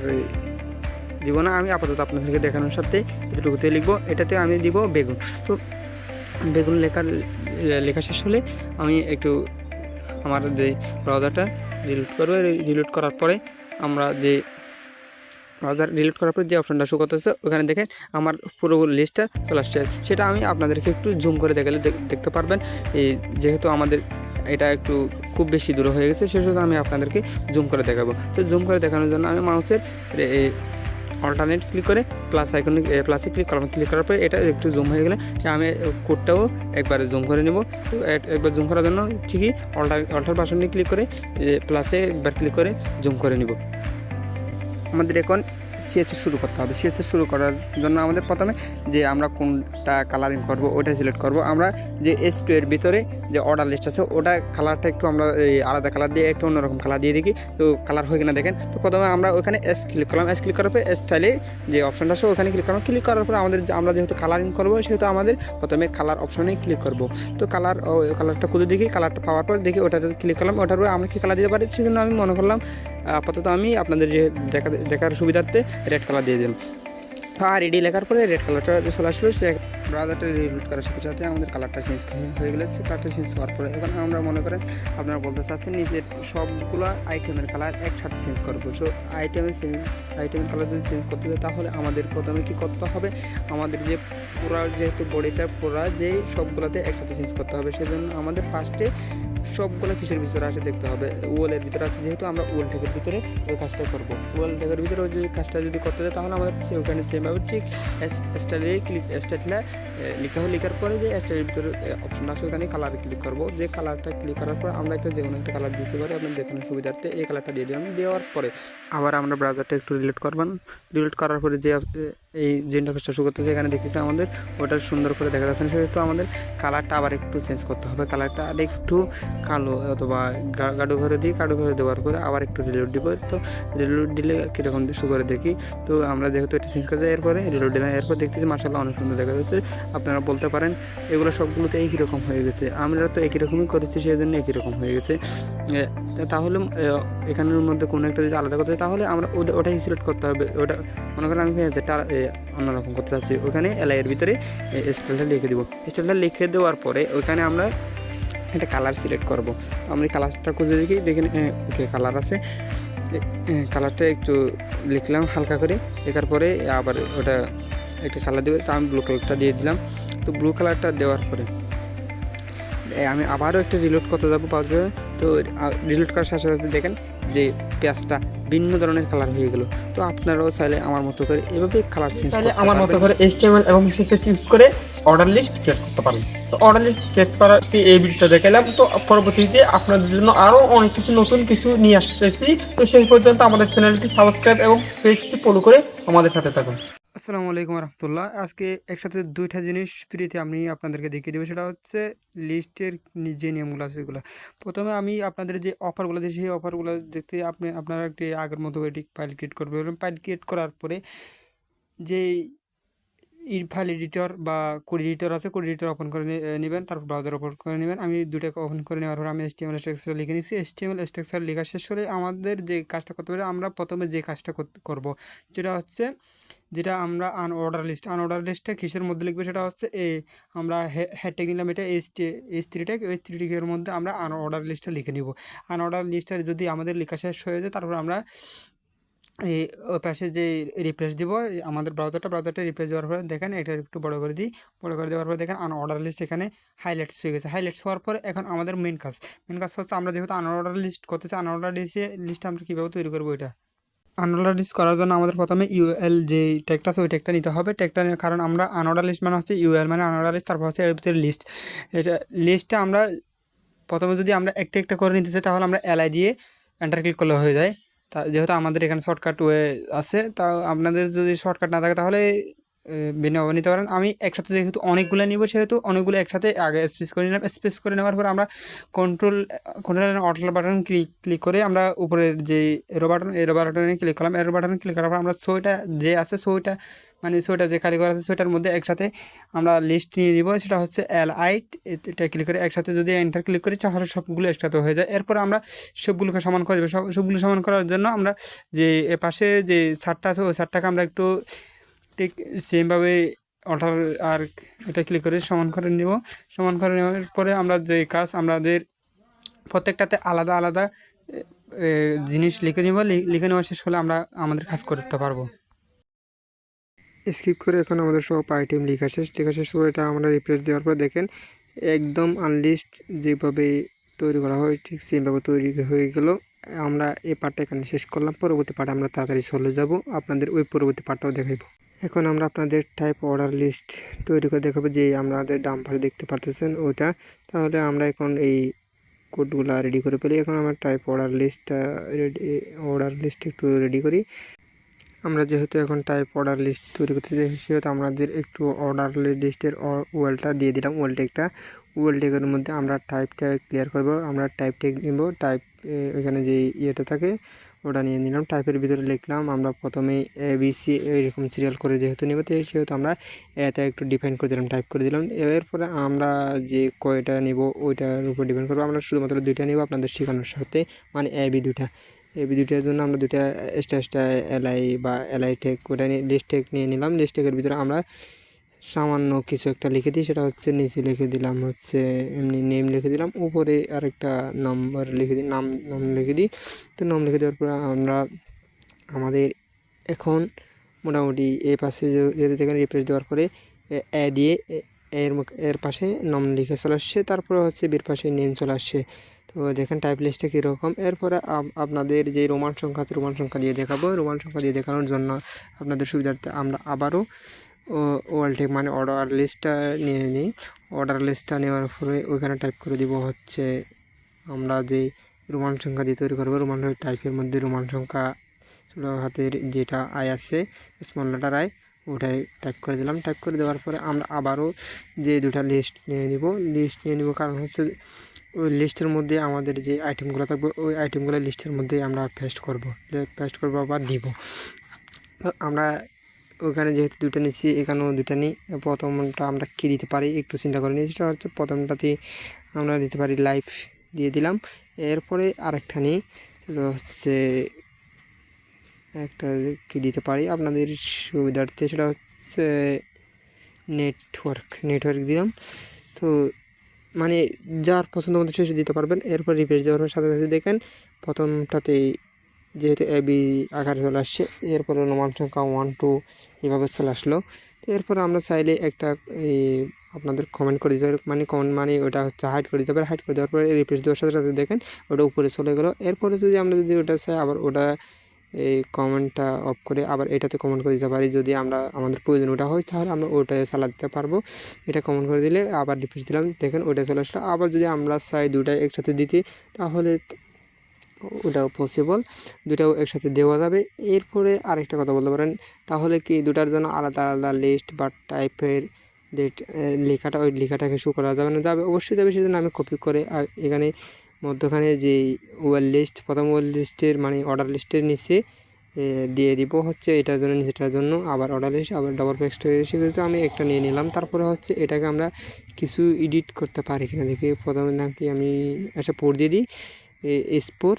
দিব না, আমি আপাতত আপনাদেরকে দেখানোর সাথে এতটুকুতে লিখবো। এটাতে আমি দিব বেগুন। তো বেগুন লেখা শেষ হলে আমি একটু আমার যে ব্রাউজারটা রিলোড করবো। রিলোড করার পরে আমরা যে ব্রাউজার রিলোড করার পরে যে অপশনটা শো করতেছে ওখানে দেখেন আমার পুরো লিস্টটা চলে আসছে। সেটা আমি আপনাদেরকে একটু জুম করে দেখালে দেখতে পারবেন। যেহেতু আমাদের এটা একটু খুব বেশি দূর হয়ে গেছে সেহেতু আমি আপনাদেরকে জুম করে দেখাবো। তো জুম করে দেখানোর জন্য আমি মাউসের অল্টারনেট ক্লিক করে প্লাসে ক্লিক করলাম। ক্লিক করার পরে এটা একটু জুম হয়ে গেলে আমি কোডটাও একবারে জুম করে নেব। তো একবার জুম করার জন্য ঠিকই অল্টার বাটনে ক্লিক করে প্লাসে একবার ক্লিক করে জুম করে নেব। আমাদের এখন CSS শুরু করতে হবে। CSS শুরু করার জন্য আমাদের প্রথমে যে আমরা কোনটা কালারিং করব ওটা সিলেক্ট করব। আমরা যে H2 এর ভিতরে যে অর্ডার লিস্ট আছে ওটা কালারটা একটু আমরা আলাদা কালার দিয়ে একটু অন্যরকম কালার দিয়ে দেখি তো কালার হয় কিনা দেখেন। তো প্রথমে আমরা ওখানে ক্লিক করলাম। ক্লিক করার পর স্টাইলে যে অপশনটা আছে ওখানে ক্লিক করলাম। ক্লিক করার পর আমরা যেহেতু কালারিং করবো সেহেতু আমাদের প্রথমে কালার অপশনে ক্লিক করব। তো কালারটা খুঁজে দেখি, কালারটা পাওয়ার পর দেখি ওটাতে ক্লিক করলাম। ওটার পর আমরা কি কালার দিতে পারি সেজন্য আমি মনে করলাম আপাতত আমি আপনাদের যে দেখার সুবিধার্থে রেড কালার দিয়ে দিলাম। আর রেডি লেখার পরে রেড কালারটা চলে আসলো। ব্রাউজারটা রিলোড করার সাথে সাথে আমাদের কালারটা চেঞ্জ হয়ে গেছে। কালারটা চেঞ্জ হওয়ার পরে এখন আমরা মনে করেন আপনারা বলতে চাচ্ছেন নিজের সবগুলো আইটেমের কালার একসাথে চেঞ্জ করবো। সো আইটেমের কালার যদি চেঞ্জ করতে হয় তাহলে আমাদের প্রথমে কী করতে হবে, আমাদের যে পুরা যেহেতু বডিটা পুরা যেই সবগুলোতে একসাথে চেঞ্জ করতে হবে, সেজন্য আমাদের ফার্স্টে সবগুলো কিসের ভিতরে আছে দেখতে হবে, ওয়ালের ভিতরে আছে, যেহেতু আমরা ওয়াল ট্যাগের ভিতরে ওই কাজটা করবো। ওয়াল ট্যাগের ভিতরে ওই যে কাজটা যদি করতে যায় তাহলে আমাদের ওখানে সেমভাবে ঠিক স্টাইলে স্টাইলটা লিখতে হবে। লেখার পরে যে স্টাইলের ভিতরে অপশনটা আছে ওখানে কালারে ক্লিক করবো। যে কালারটা ক্লিক করার পর আমরা একটা যে কোনো একটা কালার দিতে পারি, আপনার দেখানোর সুবিধার্থে এই কালারটা দিয়ে দিলাম। দেওয়ার পরে আবার আমরা ব্রাউজারটা একটু রিলোড করবেন। রিলোড করার পরে যে এই যে ইন্টারফেসটা শো করতেছে এখানে দেখতেছে আমাদের ওটা সুন্দর করে দেখা যাচ্ছে না, সেহেতু আমাদের কালারটা আবার একটু চেঞ্জ করতে হবে। কালারটা আর একটু কালো অথবা গাঢ় ঘরে দিই, গাঢ় ঘরে দেওয়ার পরে আবার একটু রিলোড দিব। তো রিলোড দিলে কীরকম শো করে দেখি। তো আমরা যেহেতু এটা চেঞ্জ করতে এরপরে রিলোড দিলাম, এরপর দেখতেছি মার্শাল্লাহ অনেক সুন্দর দেখা যাচ্ছে। আপনারা বলতে পারেন এগুলো সবগুলোতে একই রকম হয়ে গেছে, আমরা তো একই রকমই করেছি সেই জন্য একই রকম হয়ে গেছে। তাহলে এখানের মধ্যে কোনো একটা যদি আলাদা করতে তাহলে আমরা ওটাই সিলেক্ট করতে হবে। ওটা মনে করেন আমি যেটা অন্যরকম করতে চাচ্ছি ওখানে এর ভিতরে স্টাইলটা লিখে দেবো। স্টাইলটা লিখে দেওয়ার পরে ওইখানে আমরা একটা কালার সিলেক্ট করবো। আমরা এই কালারটা খুঁজে দেখি, দেখেন ওকে কালার আছে, কালারটা একটু লিখলাম হালকা করে, লেখার পরে আবার ওটা একটা কালার দেবে। তো আমি ব্লু কালারটা দিয়ে দিলাম। তো ব্লু কালারটা দেওয়ার পরে আমি আবারও একটা রিলোড করতে যাবো পাঁচবে। তো রিলোড করার সাথে সাথে দেখেন যে পেঁয়াজটা ভিন্ন ধরনের কালার হয়ে গেল। তো আপনারাও চাইলে আমার মতো করে এভাবে কালার চেঞ্জ করতে আমার মতো করে HTML এবং CSS ইউজ করে অর্ডার লিস্ট ক্রিয়েট করতে পারেন। তো অর্ডার লিস্ট ক্রিয়েট করার এই ভিডিওটা দেখালাম। তো পরবর্তীতে আপনাদের জন্য আরও অনেক কিছু নতুন কিছু নিয়ে আসতেছি। তো সেই পর্যন্ত আমাদের চ্যানেলটি সাবস্ক্রাইব এবং পেজটি ফলো করে আমাদের সাথে থাকুন। আসসালামু আলাইকুম রহমতুল্লাহ। আজকে একসাথে দুইটা জিনিস ফ্রিতে আমি আপনাদেরকে দেখিয়ে দেবো, সেটা হচ্ছে লিস্টের যে নিয়মগুলো আছে সেগুলো। প্রথমে আমি আপনাদের যে অফারগুলো দিই সেই অফারগুলো দেখতে আপনারা একটি আগের মতো একটি ফাইল ক্রিয়েট করবেন। ফাইল ক্রিয়েট করার পরে যে ফাইল এডিটর বা কোড এডিটর আছে, কোড এডিটর ওপেন করে নেবেন, তারপর ব্রাউজার ওপেন করে নেবেন। আমি দুটাকে ওপেন করে নেওয়ার পর আমি HTML স্ট্রাকচার লিখে নিচ্ছি। HTML স্ট্রাকচার লেখা শেষ হলে আমাদের যে কাজটা করতে পারি, আমরা প্রথমে যে কাজটা করব যেটা হচ্ছে যেটা আমরা আনঅর্ডার লিস্টটা কিসের মধ্যে লিখবো, সেটা হচ্ছে আমরা হ্যাডট্যাগ নিলাম, এটা H3 ট্যাগ। H3 ট্যাগের মধ্যে আমরা আনঅর্ডার লিস্টটা লিখে নিব। আনঅর্ডার লিস্টটা যদি আমাদের লেখা শেষ হয়ে যায় তারপর আমরা এই ওই পাশে যে রিফ্রেশ দিব, আমাদের ব্রাউজারটা রিফ্রেশ দেওয়ার পরে দেখেন এটা একটু বড় করে দিই। বড় করে দেওয়ার পরে দেখেন আনঅর্ডার লিস্ট এখানে হাইলাইটস হয়ে গেছে। হাইলাইটস হওয়ার পরে এখন আমাদের মেন কাজ হচ্ছে আমরা যেহেতু আনঅর্ডার লিস্ট করতেছি, আনঅর্ডার লিস্ট আমরা কীভাবে তৈরি করবো। এটা আনঅর্ডার লিস্ট করার জন্য আমাদের প্রথমে ইউএল যে ট্যাগটা আছে ওই ট্যাগটা নিতে হবে। ট্যাগটা কারণ আমরা আনঅর্ডার লিস্ট মানে হচ্ছে ইউএল মানে আনঅর্ডার লিস্ট, তারপর হচ্ছে এর ভিতরে লিস্ট। এটা লিস্টটা আমরা প্রথমে যদি আমরা একটা একটা করে নিতে চাই তাহলে আমরা এলআই দিয়ে এন্টার ক্লিক করলে হয়ে যায়। তা যেহেতু আমাদের এখানে শর্টকাট ওয়ে আছে, তা আপনাদের যদি শর্টকাট না থাকে তাহলে ভিন্নভাবে নিতে পারেন। আমি একসাথে যেহেতু অনেকগুলো নিব সেহেতু অনেকগুলো একসাথে আগে স্পেস করে নিলাম। স্পেস করে নেওয়ার পর আমরা কন্ট্রোল অল্টার বাটন ক্লিক করে আমরা উপরের যে এরো বাটনে ক্লিক করলাম। এরো বাটনে ক্লিক করার পর আমরা ছয়টা যে আছে ছয়টা যে খালি করা আছে ছয়টার মধ্যে একসাথে আমরা লিস্ট নিয়ে দিব, সেটা হচ্ছে LI। এটা ক্লিক করে একসাথে যদি এন্টার ক্লিক করি তাহলে সবগুলো একসাথে হয়ে যায়। এরপর আমরা সবগুলোকে সমান করে দেবো। সবগুলো সমান করার জন্য আমরা যে পাশে যে ছাড়টা আছে ওই ছাড়টাকে আমরা একটু ঠিক সেমভাবে অল্টার আর এটা ক্লিক করে সমান করে নেব। সমান করে নেওয়ার পরে আমরা যে কাজ আমাদের প্রত্যেকটাতে আলাদা আলাদা জিনিস লিখে নেব। লিখে নেওয়া শেষ হলে আমরা আমাদের কাজ করতে পারবো। স্কিপ করে এখন আমাদের সব আইটেম লেখা শেষ করে এটা আমরা রিফ্রেশ দেওয়ার পর দেখেন একদম আনলিস্ট যেভাবে তৈরি করা হয় ঠিক সেভাবে তৈরি হয়ে গেল। আমরা এই পার্টটা এখানে শেষ করলাম। পরবর্তী পার্টে আমরা তাড়াতাড়ি চলে যাব, আপনাদের ওই পরবর্তী পার্টটাও দেখাবো। এখন আমরা আপনাদের টাইপ অর্ডার লিস্ট তৈরি করে দেখাবো, যে আমাদের ডাম্পারে দেখতে পারতেছেন ওইটা। তাহলে আমরা এখন এই কোডগুলো রেডি করে ফেলি। এখন আমরা টাইপ অর্ডার লিস্ট একটু রেডি করি। আমরা যেহেতু এখন টাইপ অর্ডার লিস্ট তৈরি করতে চাই সেহেতু আমাদের একটু অর্ডার লিস্টের ওয়েলটা দিয়ে দিলাম। ওয়েল ট্যাগের মধ্যে আমরা টাইপটা ক্লিয়ার করব। আমরা টাইপ ট্যাগ নেব, টাইপ এখানে যে ইয়েটা থাকে ওটা নিয়ে নিলাম। টাইপের ভিতরে লিখলাম আমরা প্রথমে ABC এরকম সিরিয়াল করে যেহেতু নেব সেহেতু আমরা এটা একটু ডিফাইন করে দিলাম, টাইপ করে দিলাম। এরপরে আমরা যে কয়টা নেব ওইটার উপর ডিপেন্ড করবো। আমরা শুধুমাত্র দুইটা নেব আপনাদের শেখানোর সাথে, মানে AB দুইটার জন্য আমরা দুইটা এক্সট্রা LI বা LI ট্যাগ ওটা নিয়ে লিস্ট ট্যাগ নিয়ে নিলাম। লিস্ট ট্যাগের ভিতরে আমরা সামান্য কিছু একটা লিখে দিই, সেটা হচ্ছে নিচে লিখে দিলাম হচ্ছে এমনি নেম লিখে দিলাম, উপরে আরেকটা নাম্বার লিখে দিই, নাম লিখে দিই। তো নাম লিখে দেওয়ার পর আমরা আমাদের এখন মোটামুটি এই পাশে যদি দেখেন রিফ্রেশ দেওয়ার পরে এ দিয়ে এর পাশে নাম লিখে চলে আসছে, তারপরে হচ্ছে বির পাশে নেম চলে আসছে। তো দেখেন টাইপ লিস্টে কীরকম। এরপরে আপনাদের যে রোমান সংখ্যা আছে রোমান সংখ্যা দিয়ে দেখাবো। রোমান সংখ্যা দিয়ে দেখানোর জন্য আপনাদের সুবিধার্থে আমরা আবারও ওয়ালটেক মানে অর্ডার লিস্টটা নিয়ে নিই। অর্ডার লিস্টটা নেওয়ার পরে ওইখানে টাইপ করে দিব হচ্ছে আমরা যে রোমান সংখ্যা দিয়ে তৈরি করবো, রোমান টাইপের মধ্যে রোমান সংখ্যা ছোটো হাতের যেটা আই আছে স্মল লেটার আই, ওটাই টাইপ করে দিলাম। টাইপ করে দেওয়ার পরে আমরা আবারও যে দুটা লিস্ট নিয়ে নিব কারণ হচ্ছে ওই লিস্টের মধ্যে আমাদের যে আইটেমগুলো থাকবে ওই আইটেমগুলো লিস্টের মধ্যেই আমরা পেস্ট করব আবার দিব। আমরা ওখানে যেহেতু দুটো নিচ্ছি এখানেও দুটো নিই। প্রথমটা আমরা কী দিতে পারি একটু চিন্তা করে নিই, সেটা হচ্ছে প্রথমটাতে আমরা দিতে পারি লাইভ দিয়ে দিলাম। এরপরে আরেকটা নিই, সেটা হচ্ছে একটা কী দিতে পারি আপনাদের সুবিধার্থে, সেটা হচ্ছে নেটওয়ার্ক দিলাম। তো মানে যার পছন্দ মতো শেষে দিতে পারবেন। এরপর রিফ্রেশ দেওয়ার সাথে সাথে দেখেন প্রথমটাতে যেহেতু এবি আকারে চলে আসছে, এরপরে রোমান সংখ্যা 1 2 এভাবে চলে আসলো। তো এরপর আমরা চাইলে একটা আপনাদের কমেন্ট করে দিতে পারি, কমেন্ট ওটা হচ্ছে হাইড করে দিতে পারি। হাইড করে দেওয়ার পরে রিফ্রেশ দেওয়ার সাথে সাথে দেখেন ওটা উপরে চলে গেলো। এরপরে আমরা যদি ওটা চাই আবার ওটা এই কমেন্টটা অফ করে আবার এটাতে কমেন্ট করে দিতে পারি। যদি আমাদের প্রয়োজন ওটা হয় তাহলে আমরা ওটাই চালাতে পারবো। এটা কমেন্ট করে দিলে আবার রিফ্রেশ দিলাম, দেখেন ওটা চলে আসলো। আবার যদি আমরা চাই দুটাই একসাথে দিতে তাহলে ওটাও পসিবল, দুটাও একসাথে দেওয়া যাবে। এরপরে আরেকটা কথা বলতে পারেন, তাহলে কি দুটার জন্য আলাদা আলাদা লিস্ট বা টাইপের লেখাটা ওই লেখাটাকে শো করা যাবে না? যাবে, অবশ্যই যাবে। সেজন্য আমি কপি করে এখানে মধ্যখানে যে ওয়াল লিস্ট প্রথম ওয়াল লিস্টের অর্ডার লিস্টের নিচে দিয়ে দিব হচ্ছে এটার জন্য নিচেটার জন্য আবার অর্ডার লিস্ট আবার ডবল পেস্ট সেগুলো আমি একটা নিয়ে নিলাম। তারপরে হচ্ছে এটাকে আমরা কিছু এডিট করতে পারি কিনা দেখি। প্রথমে নাকি আমি একটা পোর্ট দিয়ে দিই, এসপোর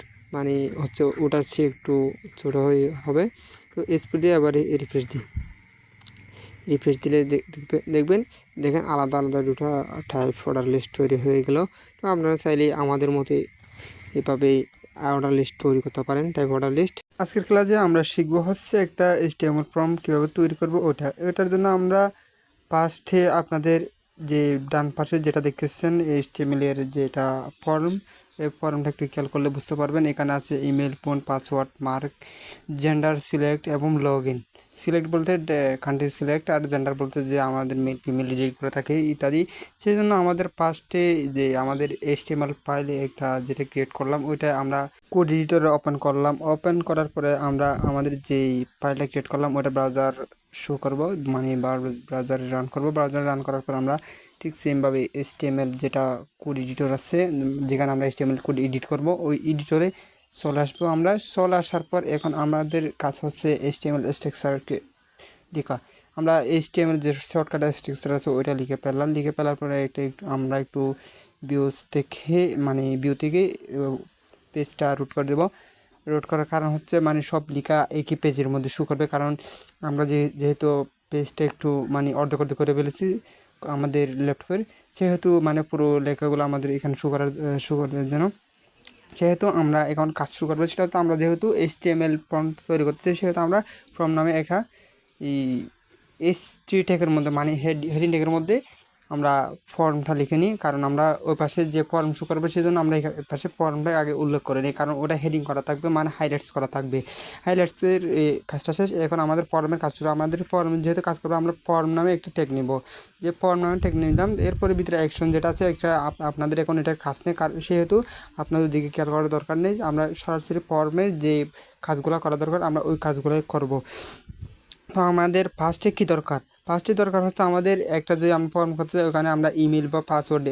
হচ্ছে ওটার চেয়ে একটু ছোটো হবে। তো এসপোর দিয়ে আবার রিফ্রেশ দিলে দেখেন আলাদা আলাদা দুটো টাইপ অর্ডার লিস্ট তৈরি হয়ে গেল। তো আপনারা চাইলে আমাদের মতে এভাবে অর্ডার লিস্ট তৈরি করতে পারেন, টাইপ অর্ডার লিস্ট। আজকের ক্লাসে আমরা শিখবো হচ্ছে একটা HTML ফর্ম কীভাবে তৈরি করব ওটার জন্য আমরা ফার্স্টে আপনাদের যে ডান পাশে যেটা দেখতেছেন HTML এর যেটা ফর্ম, এই ফর্মটা একটু খেয়াল করলে বুঝতে পারবেন। এখানে আছে email, phone, password, mark, gender select এবং লগ ইন। সিলেক্ট বলতে কান্ট্রি সিলেক্ট, আর জেন্ডার বলতে যে আমাদের মেল ফিমেল যেগুলো থাকে ইত্যাদি। সেই জন্য আমাদের ফার্স্টে যে আমাদের HTML ফাইল একটা যেটা ক্রিয়েট করলাম ওইটা আমরা কোড এডিটরে ওপেন করলাম। ওপেন করার পরে আমরা আমাদের যেই ফাইলটা ক্রিয়েট করলাম ওটা ব্রাউজার শো করব, ব্রাউজারে রান করব। ব্রাউজারে রান করার পর আমরা ঠিক সেমভাবে HTML যেটা কোড এডিটর আছে যেখানে আমরা HTML কোড এডিট করব ওই এডিটরে চলে আসবো। আমরা চলে আসার পর এখন আমাদের কাজ হচ্ছে HTML স্ট্রাকচারকে লেখা। আমরা HTML যে শর্টকাট স্ট্রাকচার আছে ওইটা লিখে ফেলার পরে আমরা একটু ভিউজ থেকে ভিউ থেকে পেজটা রুট করে দেবো। রুট করার কারণ হচ্ছে সব লেখা একই পেজের মধ্যে শো করবে, কারণ আমরা যেহেতু পেজটা একটু অর্ধেক করে ফেলেছি আমাদের ল্যাপটপের, সেহেতু পুরো লেখাগুলো আমাদের এখানে শো করার জন্য সেহেতু আমরা এখন কাজ শুরু করবো। সেটা হচ্ছে আমরা যেহেতু HTML ফর্ম তৈরি করতে চাই সেহেতু আমরা ফর্ম নামে একটা HT ট্যাগের মধ্যে হেডিং ট্যাগের মধ্যে আমরা ফর্মটা লিখে নিই, কারণ আমরা ওই পাশে যে ফর্ম শো করবে সেই জন্য আমরা এই পাশে ফর্মটা আগে উল্লেখ করে নিই, কারণ ওটা হেডিং করা থাকবে হাইলাইটস করা থাকবে। হাইলাইটসের কাজটা শেষ, এখন আমাদের ফর্মের কাজ শুরু। আমাদের ফর্ম যেহেতু কাজ করবো আমরা ফর্ম নামে একটা ট্যাগ নিব, যে ফর্ম নামে ট্যাগ নিলাম। এরপরে ভিতরে অ্যাকশন যেটা আছে একটা আপনাদের এখন এটার কাজ নেই, কারণ সেহেতু আপনাদের দিকে খেয়াল করার দরকার নেই। আমরা সরাসরি ফর্মের যে কাজগুলো করা দরকার আমরা ওই কাজগুলোই করব। তো আমাদের ফার্স্টে কী দরকার? ফার্স্টে দরকার হচ্ছে আমাদের একটা যে আমি ফর্ম করতে চাই ওখানে আমরা ইমেল বা পাসওয়ার্ড